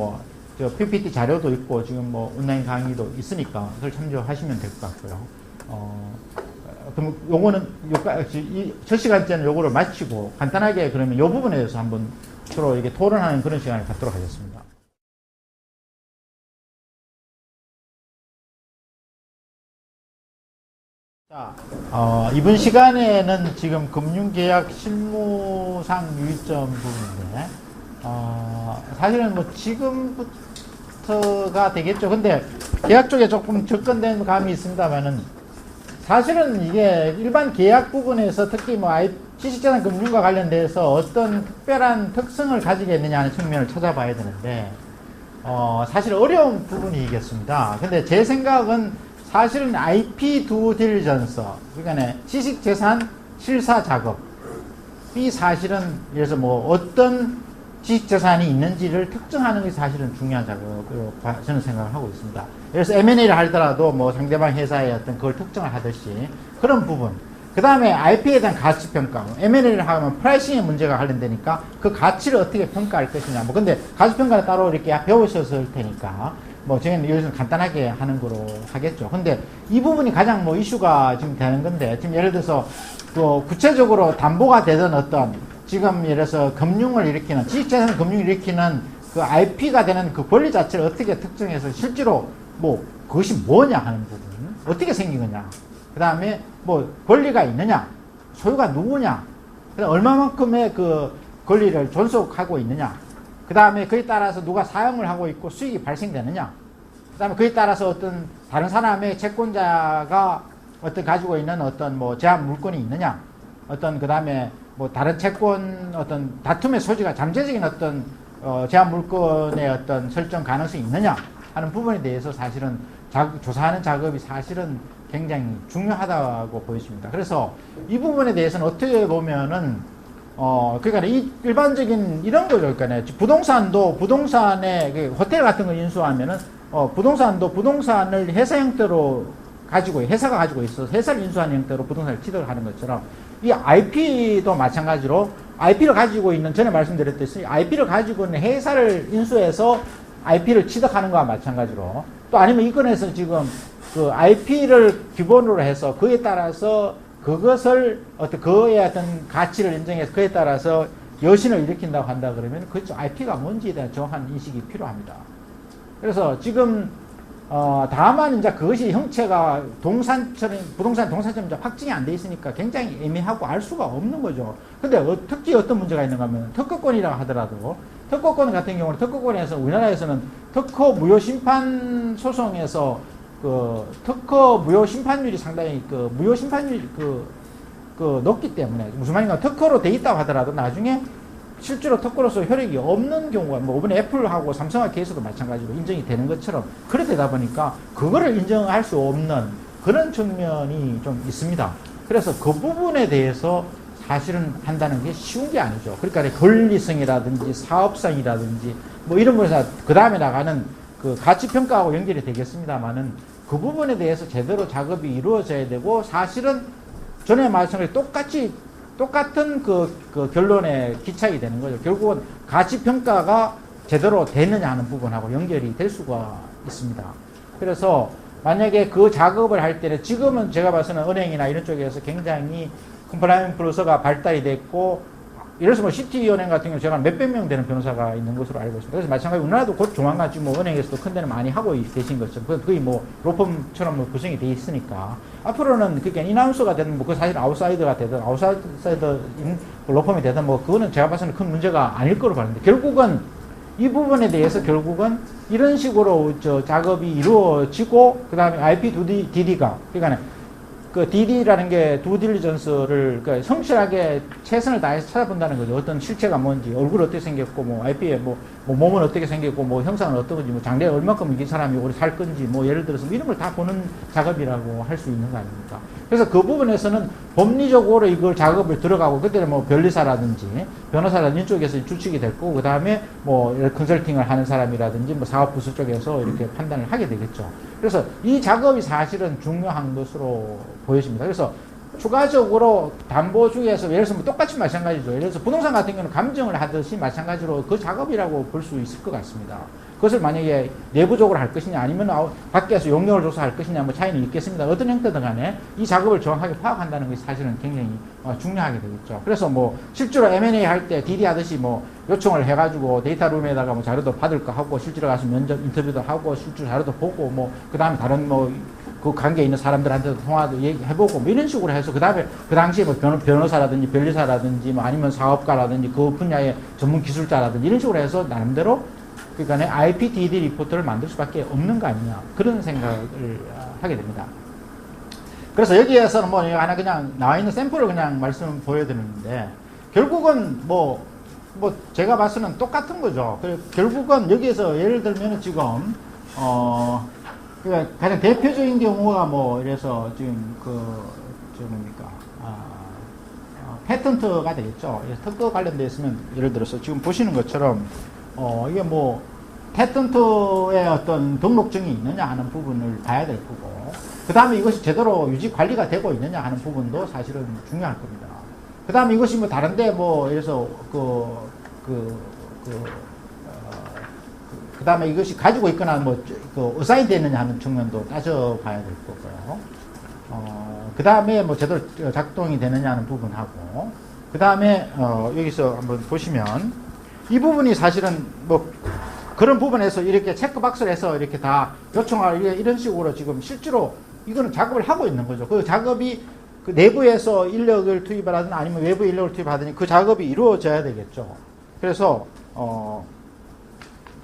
저 PPT 자료도 있고 지금 온라인 강의도 있으니까 그걸 참조하시면 될 것 같고요. 그럼 요거는 첫 시간째는 요거를 마치고 간단하게 그러면 요 부분에 대해서 한번 서로 이렇게 토론하는 그런 시간을 갖도록 하겠습니다. 자, 이번 시간에는 지금 금융계약 실무상 유의점 부분인데, 사실은 지금부터가 되겠죠. 근데 계약 쪽에 조금 접근된 감이 있습니다만은 사실은 이게 일반 계약 부분에서 특히 지식재산 금융과 관련돼서 어떤 특별한 특성을 가지겠느냐 하는 측면을 찾아봐야 되는데, 사실 어려운 부분이겠습니다. 근데 제 생각은 사실은 IP 두 딜리전스, 그러니까 지식재산 실사 작업이 사실은 그래서 어떤 지식재산이 있는지를 특정하는 것이 사실은 중요한 작업으로 저는 생각을 하고 있습니다. 그래서 M&A를 하더라도 상대방 회사의 어떤 그걸 특정을 하듯이 그런 부분. 그 다음에 IP에 대한 가치평가. M&A를 하면 프라이싱의 문제가 관련되니까 그 가치를 어떻게 평가할 것이냐. 근데 가치평가는 따로 이렇게 배우셨을 테니까 저희는 여기서 간단하게 하는 거로 하겠죠. 근데 이 부분이 가장 이슈가 지금 되는 건데 지금 예를 들어서 구체적으로 담보가 되던 어떤 지금 예를 들어서 금융을 일으키는 지식재산 금융을 일으키는 그 IP가 되는 그 권리 자체를 어떻게 특정해서 실제로 그것이 뭐냐 하는 부분 어떻게 생긴 거냐 그 다음에 권리가 있느냐 소유가 누구냐 그다음 얼마만큼의 그 권리를 존속하고 있느냐 그 다음에 그에 따라서 누가 사용을 하고 있고 수익이 발생되느냐 그다음에 그에 따라서 어떤 다른 사람의 채권자가 어떤 가지고 있는 어떤 뭐 제한 물권이 있느냐, 어떤 그다음에 뭐 다른 채권 어떤 다툼의 소지가 잠재적인 어떤 제한 물권의 어떤 설정 가능성이 있느냐 하는 부분에 대해서 사실은 조사하는 작업이 사실은 굉장히 중요하다고 보여집니다. 그래서 이 부분에 대해서는 어떻게 보면은 그러니까 이 일반적인 이런 거죠. 그러니까 부동산도 부동산의 그 호텔 같은 걸 인수하면은 부동산도 부동산을 회사 형태로 가지고 회사가 가지고 있어서 회사를 인수하는 형태로 부동산을 취득을 하는 것처럼 이 IP도 마찬가지로 IP를 가지고 있는 전에 말씀드렸듯이 IP를 가지고 있는 회사를 인수해서 IP를 취득하는 거와 마찬가지로 또 아니면 이건에서 지금 그 IP를 기본으로 해서 그에 따라서 그것을 그의 어떤 가치를 인정해서 그에 따라서 여신을 일으킨다고 한다 그러면 그렇죠. IP가 뭔지에 대한 정확한 인식이 필요합니다. 그래서 지금 다만 이제 그것이 형체가 부동산 동산처럼 확증이 안 돼 있으니까 굉장히 애매하고 알 수가 없는 거죠. 근데 특히 어떤 문제가 있는가 하면 특허권이라고 하더라도 특허권 같은 경우는 특허권에서 우리나라에서는 특허 무효 심판 소송에서 그 특허 무효 심판율이 상당히 그 무효 심판율이 높기 때문에 무슨 말인가 특허로 돼 있다고 하더라도 나중에 실제로 특허로서 효력이 없는 경우가 뭐 이번에 애플하고 삼성과 케이스도 마찬가지로 인정이 되는 것처럼 그래 되다 보니까 그거를 인정할 수 없는 그런 측면이 좀 있습니다. 그래서 그 부분에 대해서 사실은 한다는 게 쉬운 게 아니죠. 그러니까 권리성이라든지 사업성이라든지 뭐 이런 거에서 그 다음에 나가는 그 가치평가하고 연결이 되겠습니다만은 그 부분에 대해서 제대로 작업이 이루어져야 되고 사실은 전에 말씀드린 똑같은 그 결론에 기착이 되는 거죠. 결국은 가치평가가 제대로 되느냐 하는 부분하고 연결이 될 수가 있습니다. 그래서 만약에 그 작업을 할 때는 지금은 제가 봐서는 은행이나 이런 쪽에서 굉장히 컴플라이언스가 발달이 됐고 예를 들어서 뭐 시티은행 같은 경우 제가 몇백 명 되는 변호사가 있는 것으로 알고 있습니다. 그래서 마찬가지로 우리나라도 곧 조만간 지금 뭐 은행에서도 큰 데는 많이 하고 계신 것처럼 거의 뭐 로펌처럼 뭐 구성이 돼 있으니까 앞으로는 그게 인하우스가 되든 뭐 그 사실 아웃사이더가 되든 아웃사이더인 로펌이 되든 뭐 그거는 제가 봐서는 큰 문제가 아닐 거로 봤는데 결국은 이 부분에 대해서 결국은 이런 식으로 작업이 이루어지고 그 다음에 IP2D가 그러니까 그 DD라는 게 두딜리전스를 그러니까 성실하게 최선을 다해서 찾아본다는 거죠. 어떤 실체가 뭔지, 얼굴 어떻게 생겼고, 뭐 IP에 뭐 몸은 어떻게 생겼고, 뭐 형상은 어떤 건지, 뭐 장래가 얼마큼 이 사람이 오래 살 건지, 뭐 예를 들어서 이런 걸 다 보는 작업이라고 할 수 있는 거 아닙니까? 그래서 그 부분에서는 법리적으로 이걸 작업을 들어가고 그때는 뭐 변리사라든지 변호사라든지 이쪽에서 주축이 될 거고 그 다음에 뭐 컨설팅을 하는 사람이라든지 뭐 사업부서 쪽에서 이렇게 판단을 하게 되겠죠. 그래서 이 작업이 사실은 중요한 것으로 보여집니다. 그래서 추가적으로 담보 중에서 예를 들어서 뭐 똑같이 마찬가지죠. 예를 들어서 부동산 같은 경우는 감정을 하듯이 마찬가지로 그 작업이라고 볼 수 있을 것 같습니다. 그것을 만약에 내부적으로 할 것이냐 아니면 밖에서 용역을 줘서 할 것이냐 뭐 차이는 있겠습니다. 어떤 형태든 간에 이 작업을 정확하게 파악한다는 것이 사실은 굉장히 중요하게 되겠죠. 그래서 뭐 실제로 M&A 할 때 DD 하듯이 뭐 요청을 해가지고 데이터룸에다가 뭐 자료도 받을 거 하고 실제로 가서 면접 인터뷰도 하고 실제로 자료도 보고 뭐 그 다음에 다른 뭐 그 관계에 있는 사람들한테도 통화도 얘기해보고 뭐 이런 식으로 해서 그 다음에 그 당시에 뭐 변호사라든지 변리사라든지 뭐 아니면 사업가라든지 그 분야의 전문 기술자라든지 이런 식으로 해서 나름대로 그러니까 IPDD 리포트를 만들 수밖에 없는 거 아니냐 그런 생각을 하게 됩니다. 그래서 여기에서는 뭐 하나 그냥 나와 있는 샘플을 그냥 말씀 보여드리는데 결국은 뭐 제가 봐서는 똑같은 거죠. 결국은 여기에서 예를 들면 지금 그러니까 가장 대표적인 경우가 뭐 이래서 지금 뭡니까 패턴트가 되겠죠. 특허 관련되어 있으면 예를 들어서 지금 보시는 것처럼 이게 뭐 패턴트의 어떤 등록증이 있느냐 하는 부분을 봐야 될 거고 그 다음에 이것이 제대로 유지 관리가 되고 있느냐 하는 부분도 사실은 중요할 겁니다. 그 다음에 이것이 뭐 다른데 뭐 예를 들어서 그 다음에 이것이 가지고 있거나 뭐 어사인 되느냐 하는 측면도 따져봐야 될 거고요. 그 다음에 뭐 제대로 작동이 되느냐 하는 부분하고 그 다음에 여기서 한번 보시면 이 부분이 사실은 뭐 그런 부분에서 이렇게 체크박스를 해서 이렇게 다 요청할 이런 식으로 지금 실제로 이거는 작업을 하고 있는 거죠. 그 작업이 그 내부에서 인력을 투입하든 아니면 외부 인력을 투입하든 그 작업이 이루어져야 되겠죠. 그래서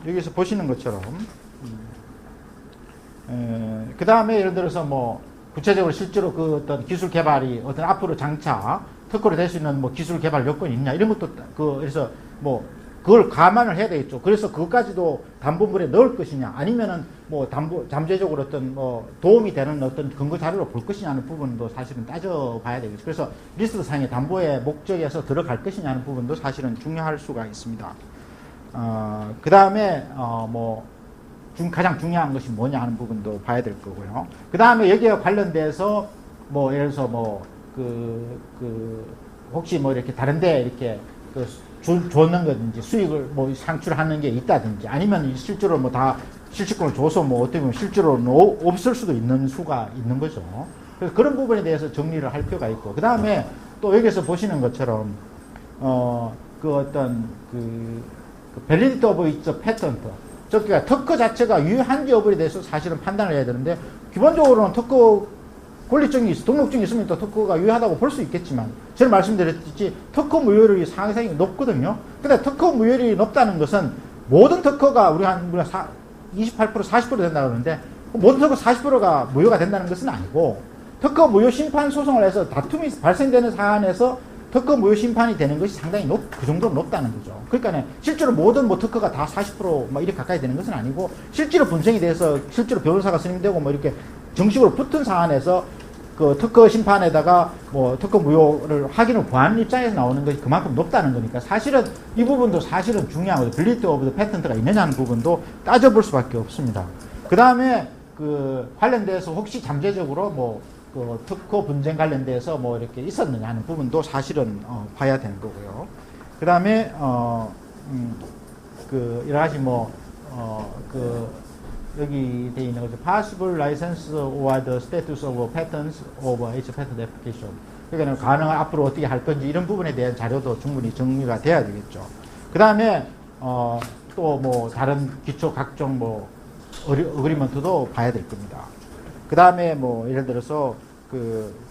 여기서 보시는 것처럼 그 다음에 예를 들어서 뭐 구체적으로 실제로 그 어떤 기술 개발이 어떤 앞으로 장차 특허로 될 수 있는 뭐 기술 개발 요건이 있냐 이런 것도 그래서 뭐 그걸 감안을 해야 되겠죠. 그래서 그것까지도 담보물에 넣을 것이냐 아니면은 뭐 잠재적으로 어떤 뭐 도움이 되는 어떤 근거 자료로 볼 것이냐는 부분도 사실은 따져봐야 되겠죠. 그래서 리스트 상의 담보의 목적에서 들어갈 것이냐는 부분도 사실은 중요할 수가 있습니다. 그 다음에 뭐 가장 중요한 것이 뭐냐 하는 부분도 봐야 될 거고요. 그 다음에 여기에 관련돼서 뭐 예를 들어서 뭐 혹시 뭐 이렇게 다른데 이렇게 줬는 거든지 수익을 뭐 상출하는 게 있다든지 아니면 실제로 뭐 다 실질권을 줘서 뭐 어떻게 보면 실제로는 없을 수도 있는 수가 있는 거죠. 그래서 그런 부분에 대해서 정리를 할 필요가 있고 그 다음에 또 여기서 보시는 것처럼 그 어떤 validity of its patent 그러니까 특허 자체가 유효한지 여부에 대해서 사실은 판단을 해야 되는데 기본적으로는 특허 권리증이 등록증이 있으면 또 특허가 유효하다고 볼 수 있겠지만 제가 말씀드렸듯이 특허 무효율이 상당히 높거든요. 근데 특허 무효율이 높다는 것은 모든 특허가 우리 한 28% 40% 된다고 그러는데 모든 특허 40%가 무효가 된다는 것은 아니고 특허 무효 심판 소송을 해서 다툼이 발생되는 사안에서 특허 무효 심판이 되는 것이 상당히 그 정도로 높다는 거죠. 그러니까 실제로 모든 뭐 특허가 다 40% 이렇게 가까이 되는 것은 아니고 실제로 분쟁이 돼서 실제로 변호사가 선임되고 뭐 이렇게 정식으로 붙은 사안에서 그 특허 심판에다가 뭐 특허 무효를 확인을 구하는 입장에서 나오는 것이 그만큼 높다는 거니까 사실은 이 부분도 사실은 중요한 거죠. 빌리티 오브 더 패턴트가 있느냐는 부분도 따져볼 수밖에 없습니다. 그 다음에 관련돼서 혹시 잠재적으로 뭐 특허 분쟁 관련돼서 뭐 이렇게 있었느냐 하는 부분도 사실은 봐야 되는 거고요. 그 다음에 여러 가지 여기 돼 있는 거죠. Possible license or the status of patents of each patent application. 그러니까 가능한 앞으로 어떻게 할 건지 이런 부분에 대한 자료도 충분히 정리가 돼야 되겠죠. 그 다음에 또 뭐 다른 기초 각종 뭐 어그리먼트도 봐야 될 겁니다. 그 다음에 뭐 예를 들어서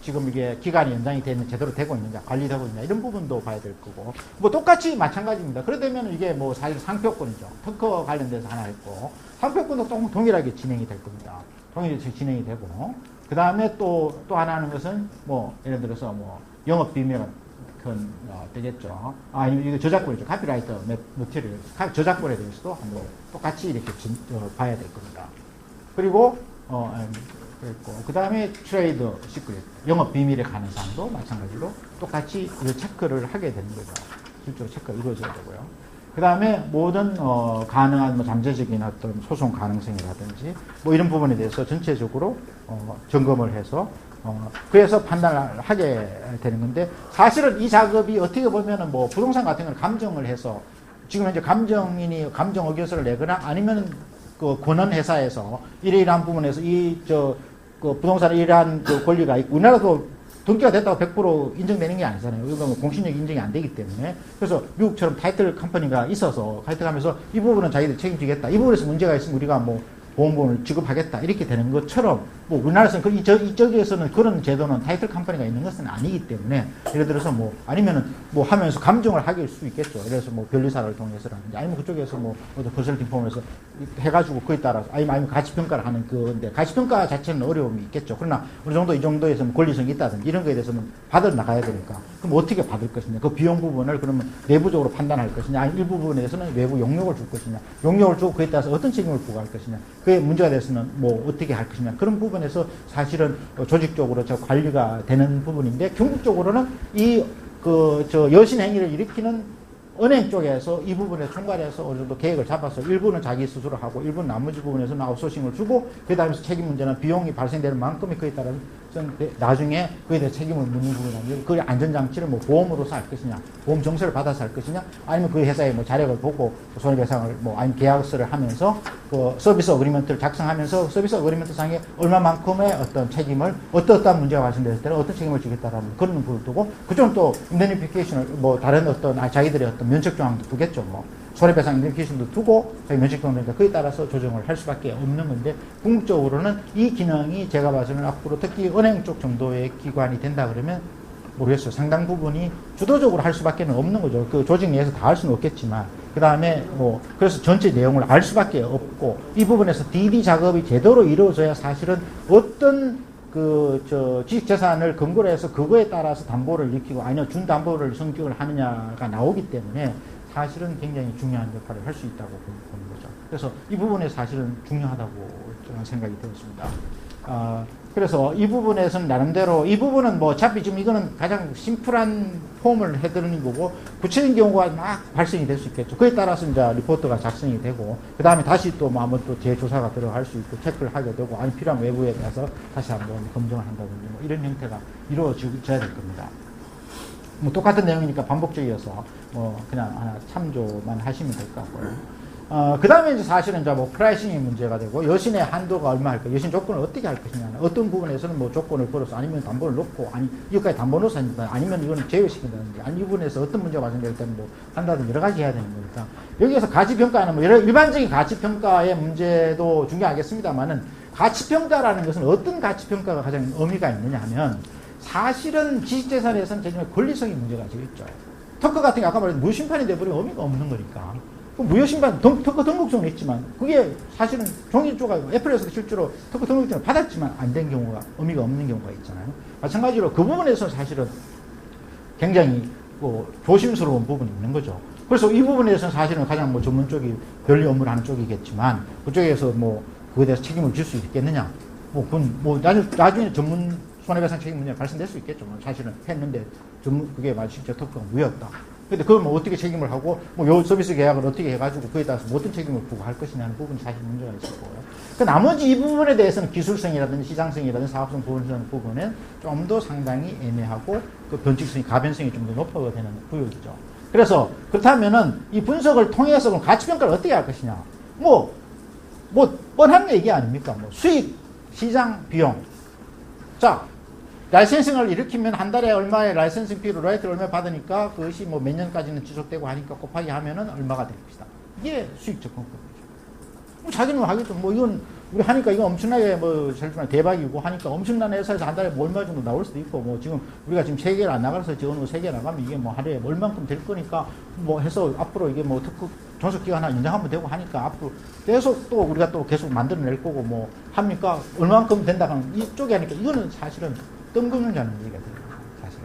지금 이게 기간이 연장이 되는 제대로 되고 있느냐 관리되고 있느냐 이런 부분도 봐야 될 거고 뭐 똑같이 마찬가지입니다. 그러다면 이게 뭐 사실 상표권이죠. 특허 관련돼서 하나 있고 상표권도 동일하게 진행이 될 겁니다. 동일하게 진행이 되고 그 다음에 또 하나 하는 것은 뭐 예를 들어서 뭐 영업 비밀은 되겠죠. 아니면 이거 저작권이죠. 카피라이터 머티리얼 저작권에 대해서도 한번 똑같이 이렇게 봐야 될 겁니다. 그리고 그랬고 그 다음에 트레이드 시크릿 영업 비밀에 관한 사항도 마찬가지로 똑같이 이 체크를 하게 되는 거죠. 실제로 체크가 이루어져야 되고요. 그 다음에 모든 가능한 뭐 잠재적인 어떤 소송 가능성이라든지 뭐 이런 부분에 대해서 전체적으로 점검을 해서 그래서 판단을 하게 되는 건데 사실은 이 작업이 어떻게 보면은 뭐 부동산 같은 걸 감정을 해서 지금 현재 감정인이 감정 의견서를 내거나 아니면 권한 회사에서 이러이러한 부분에서 부동산에 이러한 권리가 있고 우리나라도 등기가 됐다고 100% 인정되는 게 아니잖아요. 이건 공신력 인정이 안 되기 때문에 그래서 미국처럼 타이틀 컴퍼니가 있어서 타이틀하면서 이 부분은 자기들 책임지겠다. 이 부분에서 문제가 있으면 우리가 뭐 보험금을 지급하겠다 이렇게 되는 것처럼 뭐 우리나라에서는 이쪽에서는 그런 제도는 타이틀 컴퍼니가 있는 것은 아니기 때문에 예를 들어서 뭐 아니면은 뭐 하면서 감정을 하길 수 있겠죠. 그래서 뭐 변리사를 통해서라든지 아니면 그쪽에서 뭐 컨설팅 펌에서 해가지고 그에 따라서 아니면 가치평가를 하는 건데 가치평가 자체는 어려움이 있겠죠. 그러나 어느 정도 이 정도에서 뭐 권리성이 있다든지 이런 거에 대해서는 받아 나가야 되니까 그럼 어떻게 받을 것이냐 그 비용 부분을 그러면 내부적으로 판단할 것이냐 아니 일부분에 대해서는 외부 용역을 줄 것이냐 용역을 주고 그에 따라서 어떤 책임을 부과할 것이냐 그게 문제가 됐으면 뭐 어떻게 할 것이냐 그런 부분에서 사실은 조직적으로 관리가 되는 부분인데 궁극적으로는 여신 행위를 일으키는 은행 쪽에서 이 부분에 총괄해서 어느 정도 계획을 잡아서 일부는 자기 스스로 하고 일부는 나머지 부분에서는 아웃소싱을 주고 그 다음에 책임 문제나 비용이 발생되는 만큼의 그에 따라서 나중에 그에 대해 책임을 묻는 부분이 그 안전장치를 뭐 보험으로서 할 것이냐 보험 정서를 받아서 할 것이냐 아니면 그 회사의 뭐 자력을 보고 손해배상을 뭐 아니면 계약서를 하면서 그 서비스 어그리먼트를 작성하면서 서비스 어그리먼트 상에 얼마만큼의 어떤 책임을 어떠한 문제가 발생됐을 때는 어떤 책임을 지겠다라는 그런 부분을 두고 그쪽은 또 인데니피케이션을 뭐 다른 어떤 자기들의 어떤 면책 조항도 두겠죠. 뭐 손해배상 인데니피케이션도 두고 자기 면책 조항이니까 그에 따라서 조정을 할 수밖에 없는 건데 궁극적으로는 이 기능이 제가 봐서는 앞으로 특히 은행 쪽 정도의 기관이 된다 그러면 모르겠어요. 상당 부분이 주도적으로 할 수밖에 없는 거죠. 그 조직 내에서 다 할 수는 없겠지만 그 다음에 뭐 그래서 전체 내용을 알 수밖에 없고 이 부분에서 DD 작업이 제대로 이루어져야 사실은 어떤 지식재산을 근거로 해서 그거에 따라서 담보를 익히고 아니면 준담보를 성격을 하느냐가 나오기 때문에 사실은 굉장히 중요한 역할을 할 수 있다고 보는 거죠. 그래서 이 부분에 사실은 중요하다고 저는 생각이 되었습니다. 그래서 이 부분에서는 나름대로 이 부분은 뭐 어차피 지금 이거는 가장 심플한 폼을 해드리는 거고 구체적인 경우가 막 발생이 될 수 있겠죠. 그에 따라서 이제 리포트가 작성이 되고 그 다음에 다시 또 뭐 한번 또 재조사가 들어갈 수 있고 체크를 하게 되고 아니 필요한 외부에 가서 다시 한번 검증을 한다든지 뭐 이런 형태가 이루어져야 될 겁니다. 뭐 똑같은 내용이니까 반복적이어서 뭐 그냥 하나 참조만 하시면 될 것 같고요. 그 다음에 이제 사실은 이제 뭐 프라이싱이 문제가 되고 여신의 한도가 얼마 할까, 여신 조건을 어떻게 할 것이냐, 어떤 부분에서는 뭐 조건을 걸어서 아니면 담보를 놓고, 아니, 이것까지 담보 놓아서 한다, 아니면 이거는 제외시킨다든지, 아니, 이 부분에서 어떤 문제가 발생될 때는 뭐 한다든지 여러 가지 해야 되는 거니까. 여기에서 가치평가는 뭐 일반적인 가치평가의 문제도 중요하겠습니다만은 가치평가라는 것은 어떤 가치평가가 가장 의미가 있느냐 하면 사실은 지식재산에서는 제일 권리성의 문제가 제일 있죠. 특허 같은 게 아까 말했던 무심판이 돼버리면 의미가 없는 거니까. 무효심판, 특허 등록증은 있지만, 그게 사실은 종이조가 애플에서도 실제로 특허 등록증을 받았지만 안 된 경우가, 의미가 없는 경우가 있잖아요. 마찬가지로 그 부분에서 사실은 굉장히 조심스러운 부분이 있는 거죠. 그래서 이 부분에서는 사실은 가장 뭐 전문 쪽이 변리 업무를 하는 쪽이겠지만, 그쪽에서 뭐 그거에 대해서 책임을 질 수 있겠느냐. 뭐, 그건 뭐 나중에 전문 손해배상 책임 문제가 발생될 수 있겠죠. 뭐 사실은 했는데, 그게 실제 특허가 무효였다. 근데 그걸 뭐 어떻게 책임을 하고, 뭐 요 서비스 계약을 어떻게 해가지고 그에 따라서 어떤 책임을 부과할 것이냐는 부분이 사실 문제가 있을 거고요. 그 나머지 이 부분에 대해서는 기술성이라든지 시장성이라든지 사업성, 보건성 부분은 좀 더 상당히 애매하고 그 변칙성이, 가변성이 좀 더 높아야 되는 구역이죠. 그래서 그렇다면은 이 분석을 통해서 그럼 가치평가를 어떻게 할 것이냐. 뭐 뻔한 얘기 아닙니까? 뭐 수익, 시장, 비용. 자, 라이센싱을 일으키면 한 달에 얼마의 라이센싱 피로 로열티를 얼마 받으니까 그것이 뭐 몇 년까지는 지속되고 하니까 곱하기 하면은 얼마가 될 것이다. 이게 수익 접근법이죠. 뭐 자기는 하겠죠. 뭐 이건 우리 하니까 이거 엄청나게 뭐 정말 대박이고 하니까 엄청난 회사에서 한 달에 뭐 얼마 정도 나올 수도 있고 뭐 지금 우리가 지금 세계를 안 나가서 지금 세계 나가면 이게 뭐 하루에 얼만큼 될 거니까 뭐 해서 앞으로 이게 뭐 특허 존속기간 하나 인정하면 되고 하니까 앞으로 계속 또 우리가 또 계속 만들어낼 거고 뭐 합니까? 얼만큼 된다 하면 이쪽에 하니까 이거는 사실은 뜬금없는 얘기가 돼요. 사실.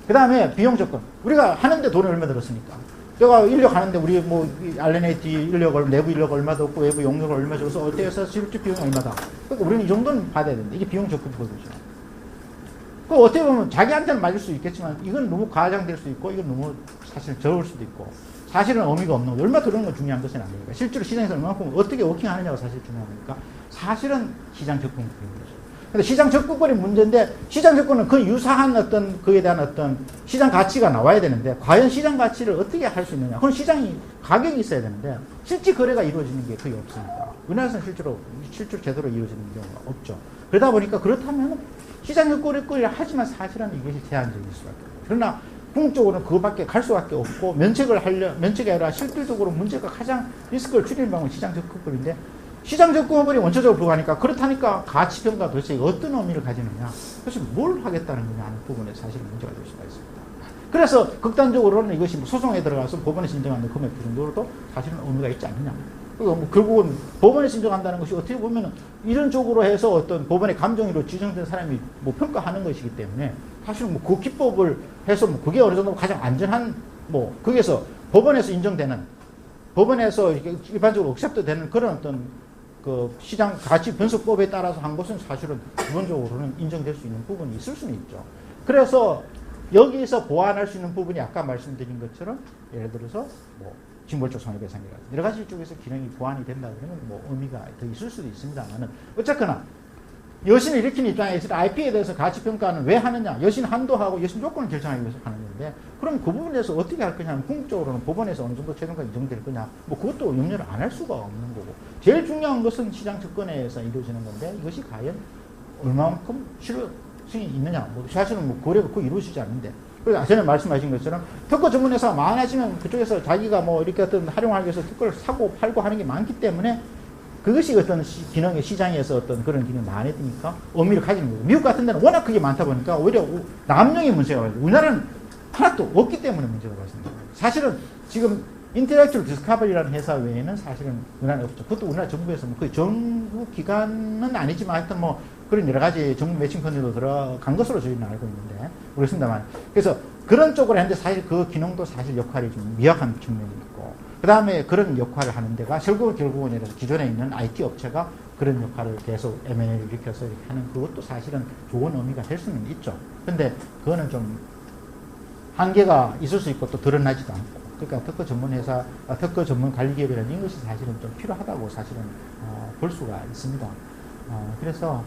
그 다음에 비용 조건. 우리가 하는데 돈이 얼마 들었으니까. 내가 인력 하는데 우리 뭐 R&D 인력, 내부 인력 얼마도 없고 외부 용역을 얼마 줘서 어떻게 해서 실질 비용이 얼마다. 그러니까 우리는 이 정도는 받아야 된다. 이게 비용 조건 보여주죠. 그 어떻게 보면 자기한테는 맞을 수 있겠지만 이건 너무 과장될 수 있고 이건 너무 사실 적을 수도 있고 사실은 의미가 없는 거죠. 얼마 들어오는 건 중요한 것은 아니니까. 실제로 시장에서 얼마큼 어떻게 워킹하느냐가 사실 중요한 거니까 사실은 시장 접근이 필요한 거죠. 근데 시장 접근권이 문제인데 시장 접근은 그 유사한 어떤 그에 대한 어떤 시장 가치가 나와야 되는데 과연 시장 가치를 어떻게 할 수 있느냐. 그건 시장이 가격이 있어야 되는데 실제 거래가 이루어지는 게 거의 없으니까. 우리나라에서는 실제로 제대로 이루어지는 경우가 없죠. 그러다 보니까 그렇다면 시장 접근을 하지만 사실은 이것이 제한적일 수밖에 없어요. 그러나 궁극적으로는 그거밖에 갈 수밖에 없고 면책이 아니라 실질적으로 문제가 가장 리스크를 줄이는 방법은 시장 접근권인데 시장 접근법이 원초적으로 부과하니까 그렇다니까 가치평가 도대체 어떤 의미를 가지느냐 그래서 뭘 하겠다는 거냐 하는 부분에 사실 문제가 될 수가 있습니다. 그래서 극단적으로는 이것이 뭐 소송에 들어가서 법원에서 인정하는 금액 그 정도로도 사실은 의미가 있지 않느냐. 그리고 뭐 결국은 법원에서 인정한다는 것이 어떻게 보면 이런 쪽으로 해서 어떤 법원의 감정으로 지정된 사람이 뭐 평가하는 것이기 때문에 사실은 뭐 그 기법을 해서 뭐 그게 어느 정도 가장 안전한 뭐 거기에서 법원에서 인정되는 법원에서 이렇게 일반적으로 억셉트 되는 그런 어떤 그 시장 가치 분석법에 따라서 한 것은 사실은 기본적으로는 인정될 수 있는 부분이 있을 수는 있죠. 그래서 여기에서 보완할 수 있는 부분이 아까 말씀드린 것처럼 예를 들어서 뭐 징벌적 손해배상이라든지 여러 가지 쪽에서 기능이 보완이 된다 그러면 뭐 의미가 더 있을 수도 있습니다만은 어쨌거나 여신을 일으키는 입장에서 IP에 대해서 가치평가는 왜 하느냐 여신 한도하고 여신 조건을 결정하기 위해서 하는 건데 그럼 그 부분에서 어떻게 할 거냐 하면 궁극적으로는 법원에서 어느 정도 최종과 인정될 거냐 뭐 그것도 염려를 안 할 수가 없는 거고 제일 중요한 것은 시장 접근에서 이루어지는 건데 이것이 과연 얼마만큼 실효성이 있느냐 뭐 사실은 뭐 거래가 거의 이루어지지 않는데 그래서 전에 말씀하신 것처럼 특허 전문회사가 많아지면 그쪽에서 자기가 뭐 이렇게 어떤 활용하기 위해서 특허를 사고 팔고 하는 게 많기 때문에 그것이 어떤 기능의 시장에서 어떤 그런 기능이 많아지니까 의미를 가지는 거예요. 미국 같은 데는 워낙 그게 많다 보니까 오히려 남용의 문제가 발생해요. 우리나라는 하나도 없기 때문에 문제가 발생해요. 사실은 지금 인터랙티브 디스커버리라는 회사 외에는 사실은 우리나라에 없죠. 그것도 우리나라 정부에서 뭐 거의 정부 기관은 아니지만 하여튼 뭐 그런 여러 가지 정부 매칭 펀드도 들어간 것으로 저희는 알고 있는데 그렇습니다만 그래서 그런 쪽으로 했는데 사실 그 기능도 사실 역할이 좀 미약한 측면이 있고 그 다음에 그런 역할을 하는 데가 결국은 이래서 기존에 있는 IT 업체가 그런 역할을 계속 M&A를 일으켜서 이렇게 하는 그것도 사실은 좋은 의미가 될 수는 있죠. 근데 그거는 좀 한계가 있을 수 있고 또 드러나지도 않고 그러니까 특허 전문 회사, 특허 전문 관리 기업이라는 이것이 사실은 좀 필요하다고 사실은 볼 수가 있습니다. 그래서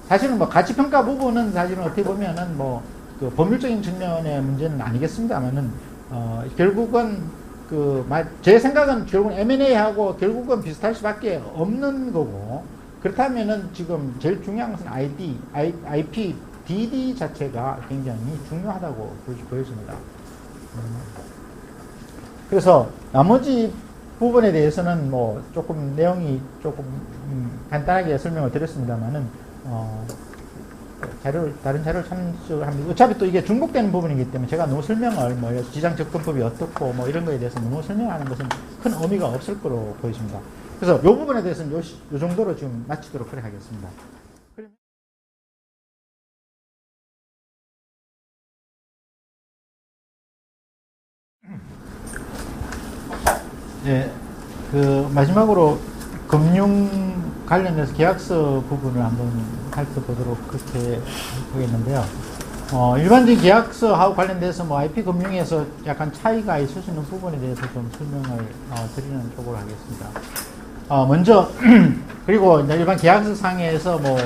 사실은 뭐 가치 평가 부분은 사실은 어떻게 보면은 뭐 그 법률적인 측면의 문제는 아니겠습니다만은 결국은 제 생각은 결국은 M&A하고 결국은 비슷할 수밖에 없는 거고 그렇다면은 지금 제일 중요한 것은 IP, DD 자체가 굉장히 중요하다고 보여집니다. 그래서 나머지 부분에 대해서는 뭐 조금 내용이 조금 간단하게 설명을 드렸습니다만은 다른 자료를 참조합니다. 어차피 또 이게 중복되는 부분이기 때문에 제가 너무 설명을 뭐 지장 접근법이 어떻고 뭐 이런 거에 대해서 너무 설명하는 것은 큰 의미가 없을 거로 보여집니다. 그래서 이 부분에 대해서는 요 정도로 지금 마치도록 그래 하겠습니다. 네, 마지막으로 금융 관련해서 계약서 부분을 한번 살펴보도록 그렇게 하겠는데요. 일반적인 계약서하고 관련돼서 뭐 IP 금융에서 약간 차이가 있을 수 있는 부분에 대해서 좀 설명을 드리는 쪽으로 하겠습니다. 먼저, 그리고 이제 일반 계약서 상에서 뭐,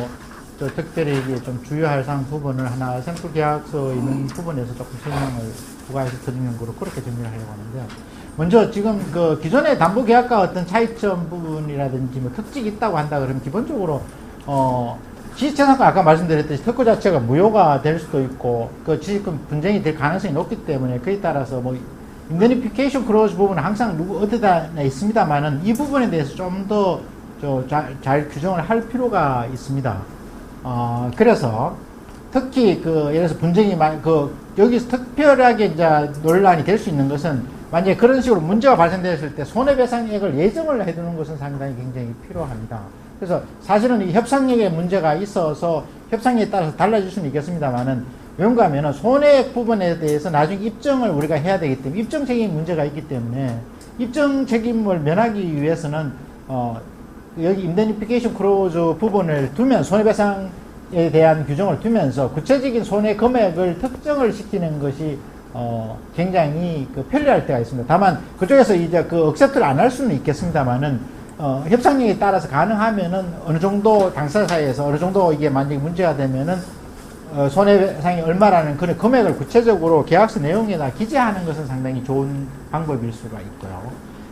특별히 이게 좀 주의할 사항 부분을 하나 샘플 계약서에 있는 부분에서 조금 설명을 부과해서 드리는 거로 그렇게 정리를 하려고 하는데요. 먼저 지금 기존의 담보 계약과 어떤 차이점 부분이라든지 뭐 특징이 있다고 한다 그러면 기본적으로 지식재산권 아까 말씀드렸듯이 특허 자체가 무효가 될 수도 있고 지식권 분쟁이 될 가능성이 높기 때문에 그에 따라서 뭐 인더니피케이션 클로즈 부분은 항상 어디다 있습니다만은 이 부분에 대해서 좀 더 잘 규정을 할 필요가 있습니다. 그래서 특히 예를 들어서 분쟁이 여기서 특별하게 이제 논란이 될 수 있는 것은 만약에 그런 식으로 문제가 발생됐을 때 손해배상액을 예정을 해두는 것은 상당히 굉장히 필요합니다. 그래서 사실은 이 협상력에 문제가 있어서 협상에 따라서 달라질 수는 있겠습니다만은 왜인가 하면은 손해액 부분에 대해서 나중에 입증을 우리가 해야 되기 때문에 입증 책임 문제가 있기 때문에 입증 책임을 면하기 위해서는 여기 인더니피케이션 클로즈 부분을 두면 손해배상에 대한 규정을 두면서 구체적인 손해 금액을 특정을 시키는 것이 굉장히 편리할 때가 있습니다. 다만 그쪽에서 이제 억셉트를 안 할 수는 있겠습니다만은 협상력에 따라서 가능하면은 어느 정도 당사자 사이에서 어느 정도 이게 만약에 문제가 되면은 손해배상이 얼마라는 그런 금액을 구체적으로 계약서 내용에다 기재하는 것은 상당히 좋은 방법일 수가 있고요.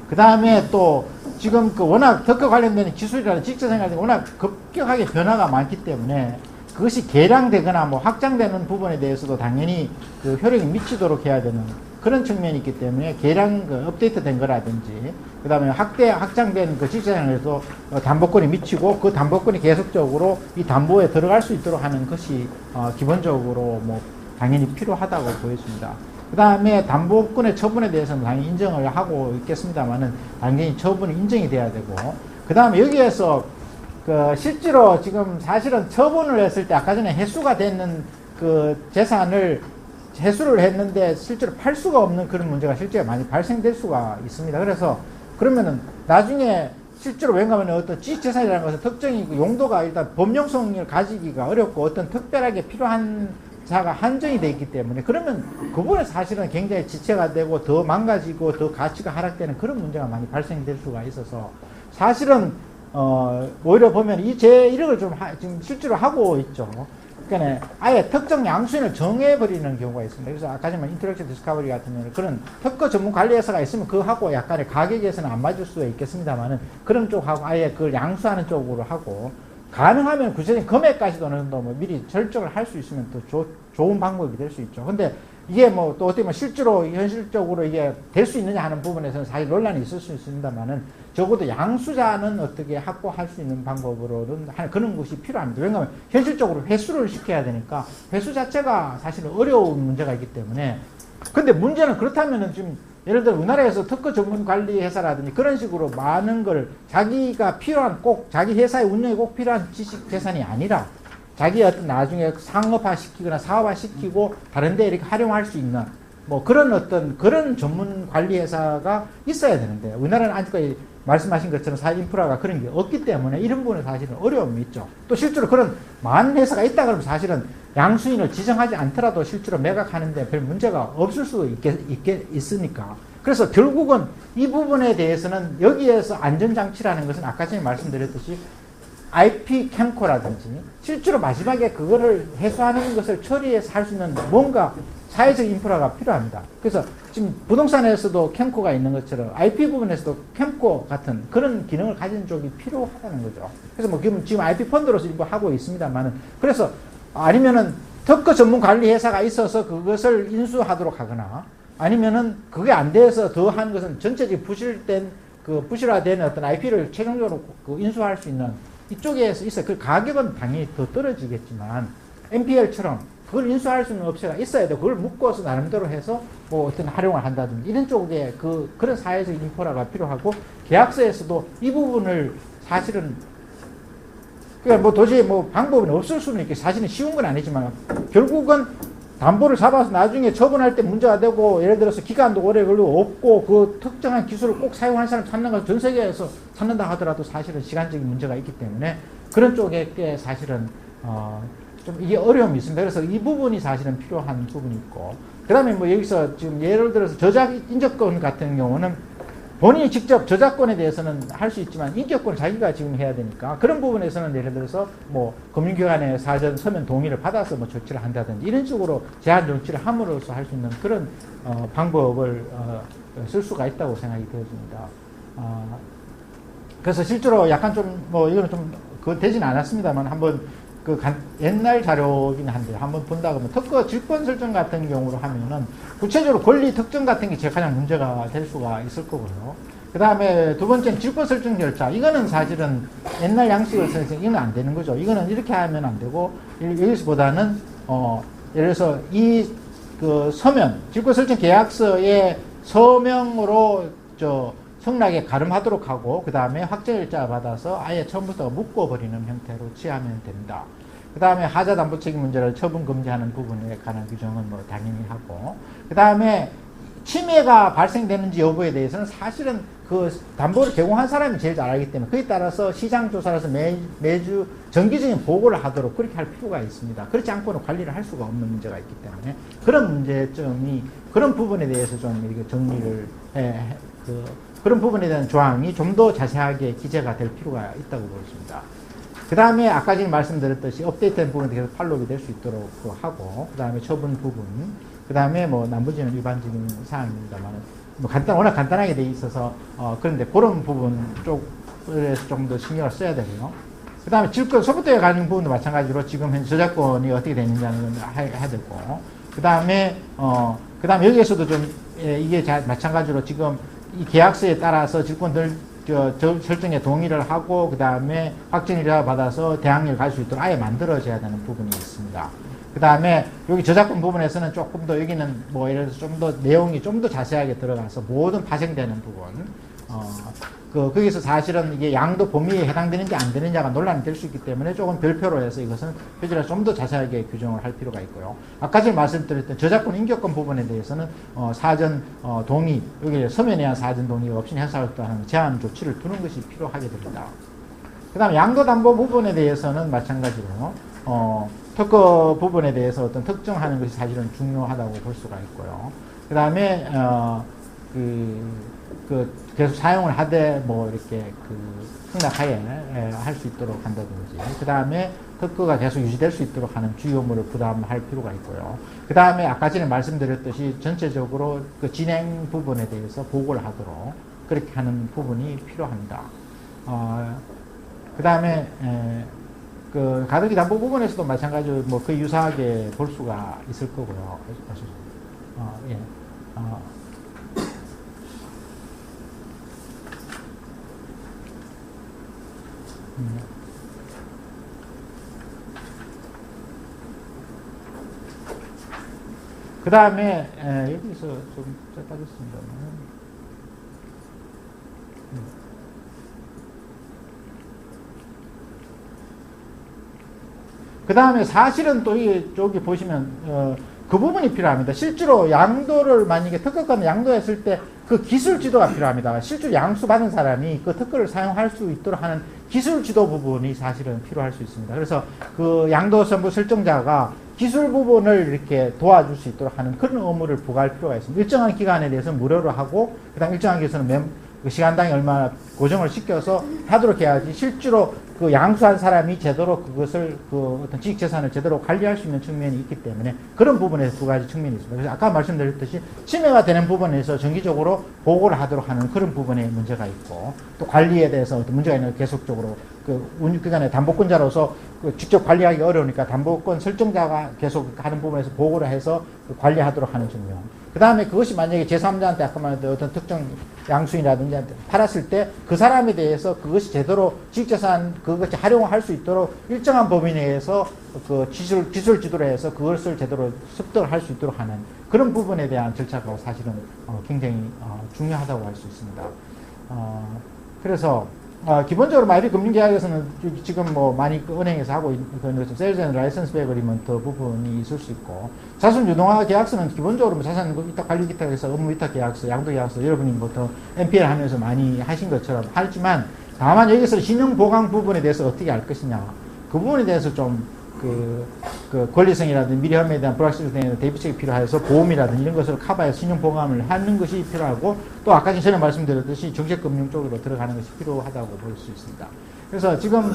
그 다음에 또 지금 워낙 특허 관련되는 기술이라든지 직접생활이 워낙 급격하게 변화가 많기 때문에 그것이 개량되거나 뭐 확장되는 부분에 대해서도 당연히 효력이 미치도록 해야 되는 그런 측면이 있기 때문에 개량 업데이트된 거라든지 그 다음에 확장된 직장에서 담보권이 미치고 그 담보권이 계속적으로 이 담보에 들어갈 수 있도록 하는 것이 기본적으로 뭐 당연히 필요하다고 보여집니다. 그 다음에 담보권의 처분에 대해서는 당연히 인정을 하고 있겠습니다만은 당연히 처분이 인정이 돼야 되고 그 다음에 여기에서 실제로 지금 사실은 처분을 했을 때 아까 전에 해수가 되는 재산을 해수를 했는데 실제로 팔 수가 없는 그런 문제가 실제로 많이 발생될 수가 있습니다. 그래서 그러면은 나중에 실제로 왜냐하면 어떤 지식재산이라는 것은 특정이 용도가 일단 범용성을 가지기가 어렵고 어떤 특별하게 필요한 자가 한정이 되어 있기 때문에 그러면 그분은 사실은 굉장히 지체가 되고 더 망가지고 더 가치가 하락되는 그런 문제가 많이 발생될 수가 있어서 사실은 오히려 보면 제 이력을 지금 실제로 하고 있죠. 그러니까 아예 특정 양수인을 정해버리는 경우가 있습니다. 그래서 아까 전에 인터랙티브 디스커버리 같은 경우는 그런 특허 전문 관리회사가 있으면 그하고 약간의 가격에서는 안 맞을 수가 있겠습니다만은 그런 쪽하고 아예 그걸 양수하는 쪽으로 하고 가능하면 구체적인 금액까지도 어느 정도 뭐 미리 결정을 할 수 있으면 더 좋은 방법이 될 수 있죠. 근데 이게 뭐 또 어떻게 보면 실제로 현실적으로 이게 될 수 있느냐 하는 부분에서는 사실 논란이 있을 수 있습니다만은 적어도 양수자는 어떻게 확보할 수 있는 방법으로는 그런 것이 필요합니다. 왜냐하면 현실적으로 회수를 시켜야 되니까 회수 자체가 사실은 어려운 문제가 있기 때문에 근데 문제는 그렇다면은 지금 예를 들어 우리나라에서 특허 전문 관리 회사라든지 그런 식으로 많은 걸 자기가 필요한 꼭 자기 회사의 운영에 꼭 필요한 지식 재산이 아니라 자기 어떤 나중에 상업화 시키거나 사업화 시키고 다른 데 이렇게 활용할 수 있는 뭐 그런 어떤 그런 전문 관리 회사가 있어야 되는데 우리나라는 아직까지 말씀하신 것처럼 사회 인프라가 그런 게 없기 때문에 이런 부분에 사실은 어려움이 있죠. 또 실제로 그런 많은 회사가 있다 그러면 사실은 양수인을 지정하지 않더라도 실제로 매각하는데 별 문제가 없을 수 있으니까. 그래서 결국은 이 부분에 대해서는 여기에서 안전장치라는 것은 아까 전에 말씀드렸듯이 IP 캠코라든지 실제로 마지막에 그거를 해소하는 것을 처리해서 할 수 있는 뭔가 사회적 인프라가 필요합니다. 그래서 지금 부동산에서도 캠코가 있는 것처럼 IP 부분에서도 캠코 같은 그런 기능을 가진 쪽이 필요하다는 거죠. 그래서 뭐 지금 IP 펀드로서 일부 하고 있습니다만은 그래서 아니면은 특허 전문 관리 회사가 있어서 그것을 인수하도록 하거나 아니면은 그게 안 돼서 더 하는 것은 전체적인 부실화된 어떤 IP를 최종적으로 인수할 수 있는 이쪽에서 있어요. 그 가격은 당연히 더 떨어지겠지만 NPL처럼 그걸 인수할 수 있는 업체가 있어야 돼. 그걸 묶어서 나름대로 해서 뭐 어떤 활용을 한다든지 이런 쪽에 그런 사회적 인프라가 필요하고 계약서에서도 이 부분을 사실은 그러니까 뭐 도저히 뭐 방법은 없을 수는 있겠 사실은 쉬운 건 아니지만 결국은 담보를 잡아서 나중에 처분할 때 문제가 되고 예를 들어서 기간도 오래 걸리고 없고 그 특정한 기술을 꼭 사용한 사람 찾는 건 전 세계에서 찾는다 하더라도 사실은 시간적인 문제가 있기 때문에 그런 쪽에 꽤 사실은 좀 이게 어려움이 있습니다. 그래서 이 부분이 사실은 필요한 부분이 있고 그 다음에 뭐 여기서 지금 예를 들어서 저작 인적권 같은 경우는 본인이 직접 저작권에 대해서는 할 수 있지만 인격권 자기가 지금 해야 되니까 그런 부분에서는 예를 들어서 뭐 금융기관의 사전 서면 동의를 받아서 뭐 조치를 한다든지 이런 식으로 제한 조치를 함으로써 할 수 있는 그런 방법을 쓸 수가 있다고 생각이 되어집니다. 그래서 실제로 약간 좀 뭐 이거는 좀 되진 않았습니다만 한번 옛날 자료긴 한데 한번 본다 그러면 특허 질권 설정 같은 경우로 하면은 구체적으로 권리 특정 같은 게 제일 가장 문제가 될 수가 있을 거고요. 그 다음에 두 번째는 질권 설정 절차. 이거는 사실은 옛날 양식을 써서 이건 안 되는 거죠. 이거는 이렇게 하면 안 되고 여기서보다는 예를 들어서 서면 질권 설정 계약서의 서명으로 성락에 가름하도록 하고 그 다음에 확정일자 받아서 아예 처음부터 묶어버리는 형태로 취하면 된다. 그 다음에 하자 담보 책임 문제를 처분 금지하는 부분에 관한 규정은 뭐 당연히 하고 그 다음에 침해가 발생되는지 여부에 대해서는 사실은 그 담보를 제공한 사람이 제일 잘 알기 때문에 그에 따라서 시장 조사라서 매주 정기적인 보고를 하도록 그렇게 할 필요가 있습니다. 그렇지 않고는 관리를 할 수가 없는 문제가 있기 때문에 그런 문제점이 그런 부분에 대해서 좀 이렇게 정리를 그런 부분에 대한 조항이 좀 더 자세하게 기재가 될 필요가 있다고 보입니다. 그 다음에 아까 전에 말씀드렸듯이 업데이트된 부분에 계속 팔로우가 될 수 있도록 하고 그 다음에 처분 부분 그 다음에 뭐 나머지는 일반적인 사항입니다만 뭐 워낙 간단하게 돼 있어서 그런데 그런 부분 쪽에서 좀 더 신경을 써야 되고요. 그 다음에 질권 소프트웨어 관련 부분도 마찬가지로 지금 현재 저작권이 어떻게 되는지는 해야 되고 그 다음에 여기에서도 좀 이게 마찬가지로 지금 이 계약서에 따라서 질권들 설정에 동의를 하고 그 다음에 확정일자 받아서 대항력을 갈 수 있도록 아예 만들어져야 되는 부분이 있습니다. 그 다음에 여기 저작권 부분에서는 조금 더 여기는 뭐 예를 들어서 좀 더 내용이 좀 더 자세하게 들어가서 모든 파생되는 부분 거기서 사실은 이게 양도 범위에 해당되는지 안 되느냐가 논란이 될 수 있기 때문에 조금 별표로 해서 이것은 표지를 좀 더 자세하게 규정을 할 필요가 있고요. 아까 전에 말씀드렸던 저작권 인격권 부분에 대해서는 사전 동의, 여기 서면에 의한 사전 동의가 없이 행사하는 제한 조치를 두는 것이 필요하게 됩니다. 그 다음에 양도담보 부분에 대해서는 마찬가지로 특허 부분에 대해서 어떤 특정하는 것이 사실은 중요하다고 볼 수가 있고요. 그 다음에 계속 사용을 하되 뭐 이렇게 승낙하에 할 수 있도록 한다든지 그 다음에 특허가 계속 유지될 수 있도록 하는 주요 업무를 부담할 필요가 있고요. 그 다음에 아까 전에 말씀드렸듯이 전체적으로 그 진행 부분에 대해서 보고를 하도록 그렇게 하는 부분이 필요합니다. 그 다음에 그 가덕이 담보 부분에서도 마찬가지로 뭐 거의 유사하게 볼 수가 있을 거고요. 예. 그 그 다음에 여기서 좀 빠졌습니다. 그 다음에 사실은 또 저기 보시면 그 부분이 필요합니다. 실제로 양도를 만약에 특허권을 양도했을 때 그 기술 지도가 필요합니다. 실제로 양수 받은 사람이 그 특허를 사용할 수 있도록 하는 기술 지도 부분이 사실은 필요할 수 있습니다. 그래서 그 양도 선부 설정자가 기술 부분을 이렇게 도와줄 수 있도록 하는 그런 의무를 부과할 필요가 있습니다. 일정한 기간에 대해서는 무료로 하고, 그 다음 일정한 기간에서는 시간당에 얼마나 고정을 시켜서 하도록 해야지, 실제로 그 양수한 사람이 제대로 그것을 그 어떤 지식재산을 제대로 관리할 수 있는 측면이 있기 때문에 그런 부분에서 두 가지 측면이 있습니다. 그래서 아까 말씀드렸듯이 침해가 되는 부분에서 정기적으로 보고를 하도록 하는 그런 부분에 문제가 있고, 또 관리에 대해서 어떤 문제가 있는 계속적으로 그간에 담보권자로서 직접 관리하기 어려우니까 담보권 설정자가 계속 하는 부분에서 보고를 해서 관리하도록 하는 측면. 그 다음에 그것이 만약에 제3자한테 아까 말했던 어떤 특정 양수인이라든지 팔았을 때 그 사람에 대해서 그것이 제대로 지식재산 그것이 활용할 수 있도록 일정한 범위 내에서 그 기술 지도를 해서 그것을 제대로 습득을 할 수 있도록 하는 그런 부분에 대한 절차가 사실은 굉장히 중요하다고 할 수 있습니다. 그래서 기본적으로 마이비 금융계약에서는 지금 뭐 많이 은행에서 하고 있는 세일즈 앤 라이선스 에그리먼트 부분이 있을 수 있고, 자산 유동화 계약서는 기본적으로 자산 위탁 관리 기탁에서 업무 위탁 계약서, 양도 계약서 여러분이 뭐 더 NPL 하면서 많이 하신 것처럼 하지만, 다만 여기서 신용 보강 부분에 대해서 어떻게 할 것이냐, 그 부분에 대해서 좀 그 권리성이라든지 미래험에 대한 불확실성에 대한 대비책이 필요해서 보험이라든지 이런 것을 커버해서 신용보감을 하는 것이 필요하고, 또 아까 전에 말씀드렸듯이 정책금융 쪽으로 들어가는 것이 필요하다고 볼 수 있습니다. 그래서 지금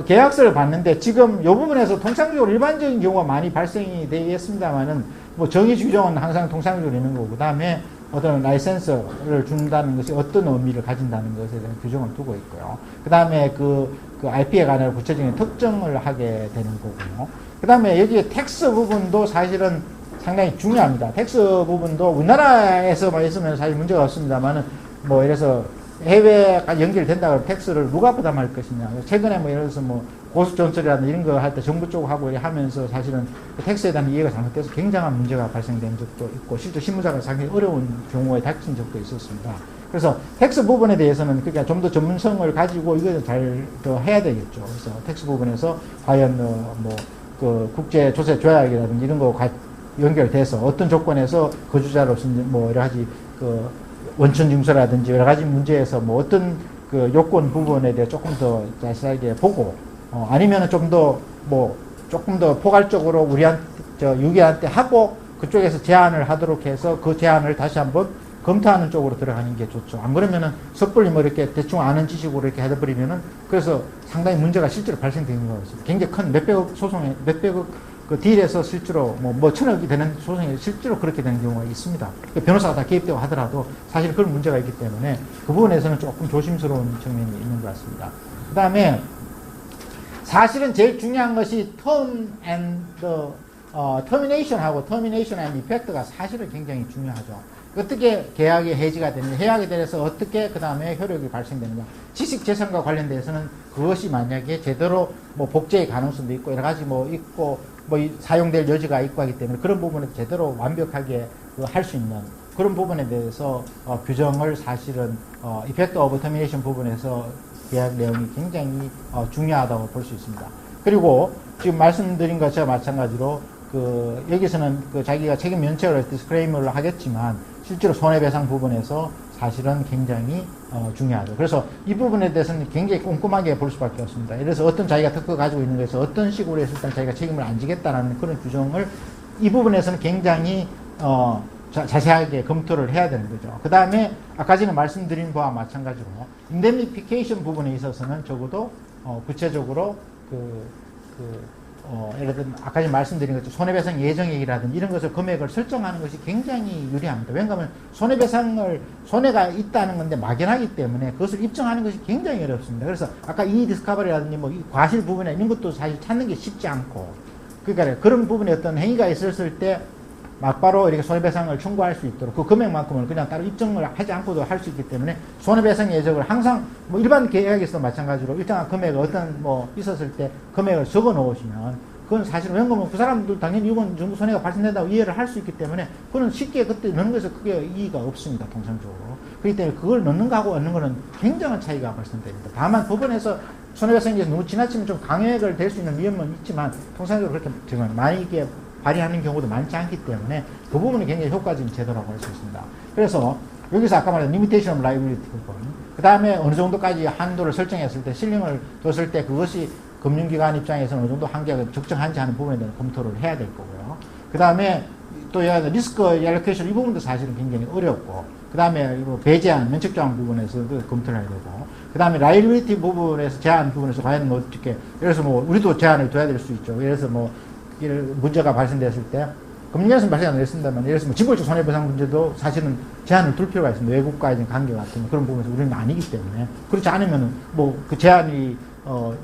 계약서를 봤는데 지금 이 부분에서 통상적으로 일반적인 경우가 많이 발생이 되겠습니다만은 뭐 정의 규정은 항상 통상적으로 있는 거고, 그 다음에 어떤 라이센스를 준다는 것이 어떤 의미를 가진다는 것에 대한 규정을 두고 있고요. 그 다음에 그 IP에 관한 구체적인 특정을 하게 되는 거고요. 그 다음에 여기에 텍스 부분도 사실은 상당히 중요합니다. 텍스 부분도 우리나라에서만 있으면 사실 문제가 없습니다만은 뭐 이래서 해외가 연결된다 그러면 텍스를 누가 부담할 것이냐. 최근에 뭐 예를 들어서 뭐 고수전설이라든지 이런 거 할 때 정부 쪽하고 하면서 사실은 그 텍스에 대한 이해가 잘못돼서 굉장한 문제가 발생된 적도 있고, 실제 실무자가 상당히 어려운 경우에 닥친 적도 있었습니다. 그래서 텍스 부분에 대해서는 그러니까 좀 더 전문성을 가지고 이걸 잘 더 해야 되겠죠. 그래서 텍스 부분에서 과연 뭐 그 국제 조세 조약이라든지 이런 거 연결돼서 어떤 조건에서 거주자로서 뭐 여러 가지 그 원천 징수라든지 여러 가지 문제에서 뭐 어떤 그 요건 부분에 대해 조금 더 자세하게 보고, 아니면은 조금 더 포괄적으로 유기한테 하고 그쪽에서 제안을 하도록 해서 그 제안을 다시 한번 검토하는 쪽으로 들어가는 게 좋죠. 안 그러면은 섣불리 뭐 이렇게 대충 아는 지식으로 이렇게 해버리면은 그래서 상당히 문제가 실제로 발생되는 경우가 있습니다. 굉장히 큰 몇백억 그 딜에서 실제로 뭐 천억이 되는 소송에 실제로 그렇게 되는 경우가 있습니다. 변호사가 다 개입되고 하더라도 사실 그런 문제가 있기 때문에 그 부분에서는 조금 조심스러운 측면이 있는 것 같습니다. 그 다음에 사실은 제일 중요한 것이 termination하고 termination and effect가 사실은 굉장히 중요하죠. 어떻게 계약이 해지가 되는지, 계약에 대해서 어떻게 그 다음에 효력이 발생되는가. 지식재산과 관련돼서는 그것이 만약에 제대로 뭐 복제의 가능성도 있고 여러 가지 뭐 있고 뭐 사용될 여지가 있고 하기 때문에 그런 부분을 제대로 완벽하게 할 수 있는 그런 부분에 대해서 규정을 사실은 effect of termination 부분에서 계약 내용이 굉장히 중요하다고 볼 수 있습니다. 그리고 지금 말씀드린 것과 마찬가지로 여기서는 자기가 책임 면책을 디스크레이머를 하겠지만 실제로 손해배상 부분에서 사실은 굉장히 중요하죠. 그래서 이 부분에 대해서는 굉장히 꼼꼼하게 볼 수밖에 없습니다. 예를 들어서 어떤 자기가 특허 가지고 있는 것에서 어떤 식으로 했을 때 자기가 책임을 안 지겠다는 그런 규정을 이 부분에서는 굉장히 자세하게 검토를 해야 되는 거죠. 그 다음에 아까 전에 말씀드린 바와 마찬가지로 인데미피케이션 부분에 있어서는 적어도 구체적으로 예를 들면 아까 전에 말씀드린 것처럼 손해배상 예정액이라든지 이런 것을 금액을 설정하는 것이 굉장히 유리합니다. 왜냐하면 손해가 있다는 건데 막연하기 때문에 그것을 입증하는 것이 굉장히 어렵습니다. 그래서 아까 이 디스커버리라든지 뭐 이 과실 부분에 이런 것도 사실 찾는 게 쉽지 않고, 그러니까 그런 부분에 어떤 행위가 있었을 때 막바로 이렇게 손해배상을 청구할 수 있도록 그 금액만큼을 그냥 따로 입증을 하지 않고도 할 수 있기 때문에 손해배상 예정을 항상 뭐 일반 계약에서도 마찬가지로 일정한 금액 어떤 뭐 있었을 때 금액을 적어 놓으시면 그건 사실은 왜냐면 그 사람들 당연히 이건 정부 손해가 발생된다고 이해를 할 수 있기 때문에 그거는 쉽게 그때 넣는 것에서 크게 이의가 없습니다. 통상적으로. 그렇기 때문에 그걸 넣는 거하고 얻는 거는 굉장한 차이가 발생됩니다. 다만 법원에서 손해배상에서 너무 지나치면 좀 강액을 될 수 있는 위험은 있지만 통상적으로 그렇게 정말 많이 이게 발휘하는 경우도 많지 않기 때문에 그 부분이 굉장히 효과적인 제도라고 할 수 있습니다. 그래서 여기서 아까 말한 limitation of liability 부분, 그 다음에 어느 정도까지 한도를 설정했을 때 실링을 뒀을 때 그것이 금융기관 입장에서는 어느 정도 한계가 적정한지 하는 부분에 대한 검토를 해야 될 거고요. 그 다음에 또 리스크 알로케이션 이 부분도 사실은 굉장히 어렵고, 그 다음에 배제한, 면책조항 부분에서도 검토를 해야 되고, 그 다음에 라이빌리티 부분에서 제한 부분에서 과연 뭐 어떻게, 예를 들어서 뭐 우리도 제한을 둬야 될 수 있죠. 예를 들어서 뭐 문제가 발생됐을 때 금융에서는 발생 안 했습니다만, 예를 들어서 뭐 징벌적 손해배상 문제도 사실은 제한을 둘 필요가 있습니다. 외국과의 관계 같은 그런 부분에서 우리는 아니기 때문에. 그렇지 않으면 뭐 그 제한이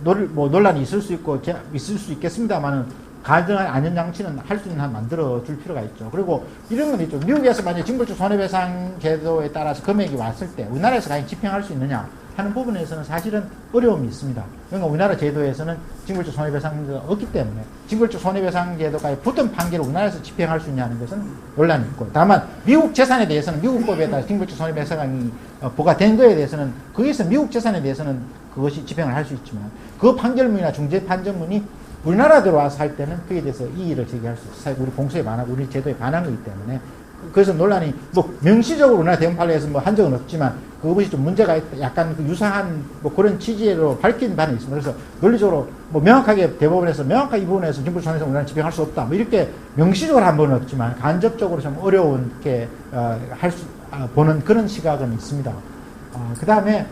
논란이 있을 수 있고 있을 수 있겠습니다만은 가능한 안전장치는 할 수 있는 한 만들어 줄 필요가 있죠. 그리고 이런 건 있죠. 미국에서 만약에 징벌적 손해배상 제도에 따라서 금액이 왔을 때 우리나라에서 과연 집행할 수 있느냐 하는 부분에서는 사실은 어려움이 있습니다. 그러니까 우리나라 제도에서는 징벌적 손해배상제가 없기 때문에 징벌적 손해배상 제도가 붙은 판결을 우리나라에서 집행할 수 있냐는 것은 논란이 있고, 다만 미국 재산에 대해서는 미국 법에 따라 징벌적 손해배상이 부과된 거에 대해서는 거기서 미국 재산에 대해서는 그것이 집행을 할 수 있지만 그 판결문이나 중재 판정문이 우리나라 들어와서 할 때는 그에 대해서 이의를 제기할 수 있어요. 우리 공소에 반하고 우리 제도에 반한 거기 때문에. 그래서 논란이 뭐 명시적으로 우리나라 대형 판례에서 뭐 한 적은 없지만 그것이 좀 문제가 있다, 약간 그 유사한 뭐 그런 취지로 밝힌 바는 있습니다. 그래서 논리적으로 뭐 명확하게 대법원에서 명확하게 이 부분에서 징벌적 손해배상 우리나라 집행할 수 없다 뭐 이렇게 명시적으로 한 번은 없지만 간접적으로 좀 어려운게 보는 그런 시각은 있습니다. 그 다음에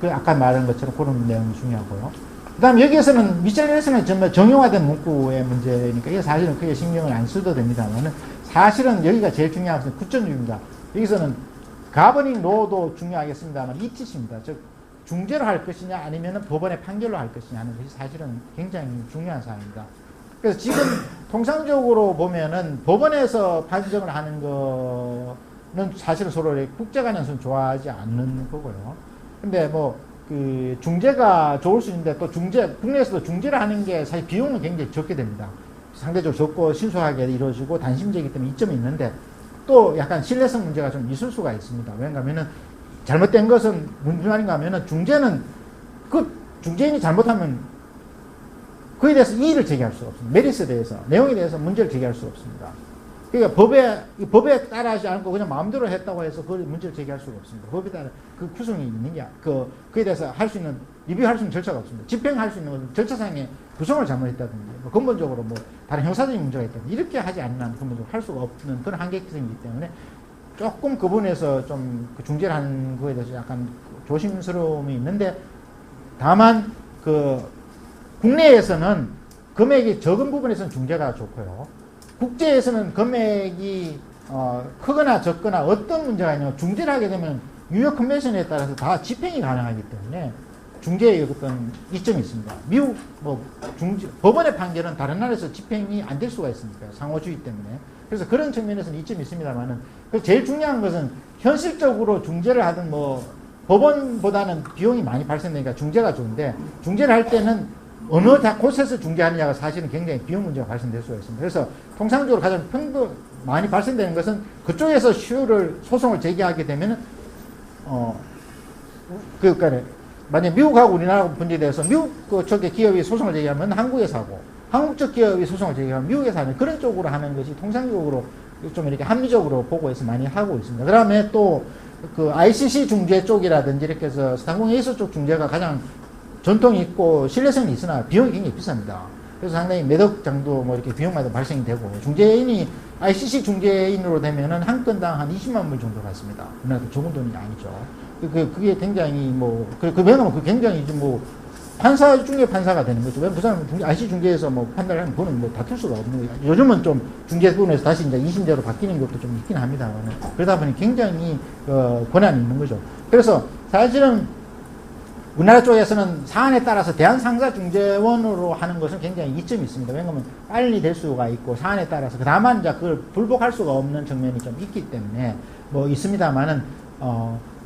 그 아까 말한 것처럼 그런 내용이 중요하고요. 그 다음에 여기에서는 미셀레에서는 정말 정형화된 문구의 문제니까 이게 사실은 크게 신경을 안 써도 됩니다만은 사실은 여기가 제일 중요한 것은 9.6입니다. 여기서는 가버닝 로도 중요하겠습니다만 ETC입니다. 즉 중재로 할 것이냐 아니면 법원의 판결로 할 것이냐 하는 것이 사실은 굉장히 중요한 사항입니다. 그래서 지금 통상적으로 보면은 법원에서 판정을 하는 거는 사실은 서로 국제간에서는 좋아하지 않는 거고요. 근데 그 중재가 좋을 수 있는데 또 국내에서도 중재를 하는 게 사실 비용은 굉장히 적게 됩니다. 상대적으로 적고 신속하게 이루어지고 단심제이기 때문에 이점이 있는데 또 약간 신뢰성 문제가 좀 있을 수가 있습니다. 왜냐하면은 잘못된 것은 무슨 말인가 하면은 중재는 그 중재인이 잘못하면 그에 대해서 이의를 제기할 수가 없습니다. 메리트에 대해서, 내용에 대해서 문제를 제기할 수가 없습니다. 그러니까 법에 따라하지 않고 그냥 마음대로 했다고 해서 그 문제를 제기할 수가 없습니다. 법에 따라 그 구성이 있느냐, 그에 대해서 할 수 있는, 리뷰할 수 있는 절차가 없습니다. 집행할 수 있는 것은 절차상의 구성을 잘못했다든지, 근본적으로 다른 형사적인 문제가 있다든지, 이렇게 하지 않는 한 근본적으로 할 수가 없는 그런 한계성이기 때문에 조금 그 부분에서 좀 그 중재를 하는 거에 대해서 약간 조심스러움이 있는데, 다만 국내에서는 금액이 적은 부분에서는 중재가 좋고요. 국제에서는 금액이 크거나 적거나 어떤 문제가 있냐면 중재를 하게 되면 뉴욕 컨벤션에 따라서 다 집행이 가능하기 때문에 중재의 어떤 이점이 있습니다. 미국 법원의 판결은 다른 나라에서 집행이 안 될 수가 있으니까요. 상호주의 때문에. 그래서 그런 측면에서는 이점이 있습니다만은 제일 중요한 것은 현실적으로 중재를 하든 법원보다는 비용이 많이 발생되니까 중재가 좋은데, 중재를 할 때는 어느 곳에서 중재하느냐가 사실은 굉장히 비용 문제가 발생될 수가 있습니다. 그래서 통상적으로 가장 많이 발생되는 것은 그쪽에서 소송을 제기하게 되면은 그러니까 만약 미국하고 우리나라 문제에 대해서 미국 쪽의 기업이 소송을 제기하면 한국에서 하고, 한국 쪽 기업이 소송을 제기하면 미국에서 하는 그런 쪽으로 하는 것이 통상적으로 좀 이렇게 합리적으로 보고해서 많이 하고 있습니다. 그 다음에 또 그 ICC 중재 쪽이라든지 이렇게 해서 상공회의소 쪽 중재가 가장 전통이 있고 신뢰성이 있으나 비용이 굉장히 비쌉니다. 그래서 상당히 몇 억 정도 이렇게 비용마다 발생이 되고, 중재인이 ICC 중재인으로 되면은 한 건당 한 20만 불 정도 받습니다. 우리나라도 적은 돈이 아니죠. 그게 굉장히 왜냐면 그 굉장히 판사 중에 판사가 되는 거죠. 왜냐면 그 사람은 ICC 중재에서 판단을 하면 그거는 다툴 수가 없는 거예요. 요즘은 좀 중재 부분에서 다시 이제 2심제로 바뀌는 것도 좀 있긴 합니다만, 그러다 보니 굉장히 권한이 있는 거죠. 그래서 사실은 우리나라 쪽에서는 사안에 따라서 대한상사중재원으로 하는 것은 굉장히 이점이 있습니다. 왜냐하면 빨리 될 수가 있고, 사안에 따라서 다만 이제 그걸 불복할 수가 없는 측면이 좀 있기 때문에 있습니다만은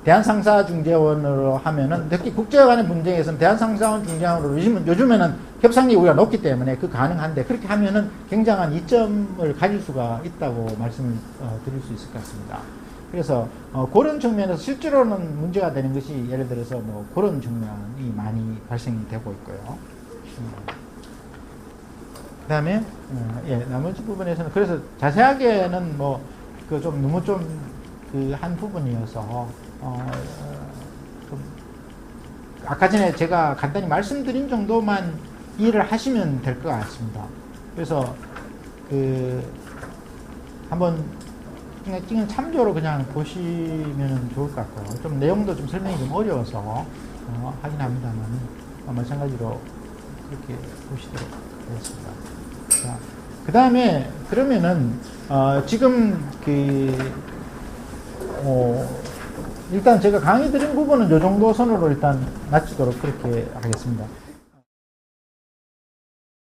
대한상사중재원으로 하면은 특히 국제간의 분쟁에서는 대한상사원 중재원으로 요즘에는 협상력이 우리가 높기 때문에 그 가능한데 그렇게 하면은 굉장한 이점을 가질 수가 있다고 말씀을 드릴 수 있을 것 같습니다. 그래서 그런 측면에서 실제로는 문제가 되는 것이 예를 들어서 뭐 그런 측면이 많이 발생이 되고 있고요. 그 다음에 예, 나머지 부분에서는 그래서 자세하게는 뭐 그 좀 너무 좀 그 한 부분이어서 좀 아까 전에 제가 간단히 말씀드린 정도만 이해를 하시면 될 것 같습니다. 그래서 그 한번 그냥 참조로 그냥 보시면 좋을 것 같고요. 좀 내용도 좀 설명이 좀 어려워서 하긴 합니다만 마찬가지로 그렇게 보시도록 하겠습니다. 자, 그 다음에 그러면은 지금 일단 제가 강의 드린 부분은 이 정도 선으로 일단 마치도록 그렇게 하겠습니다.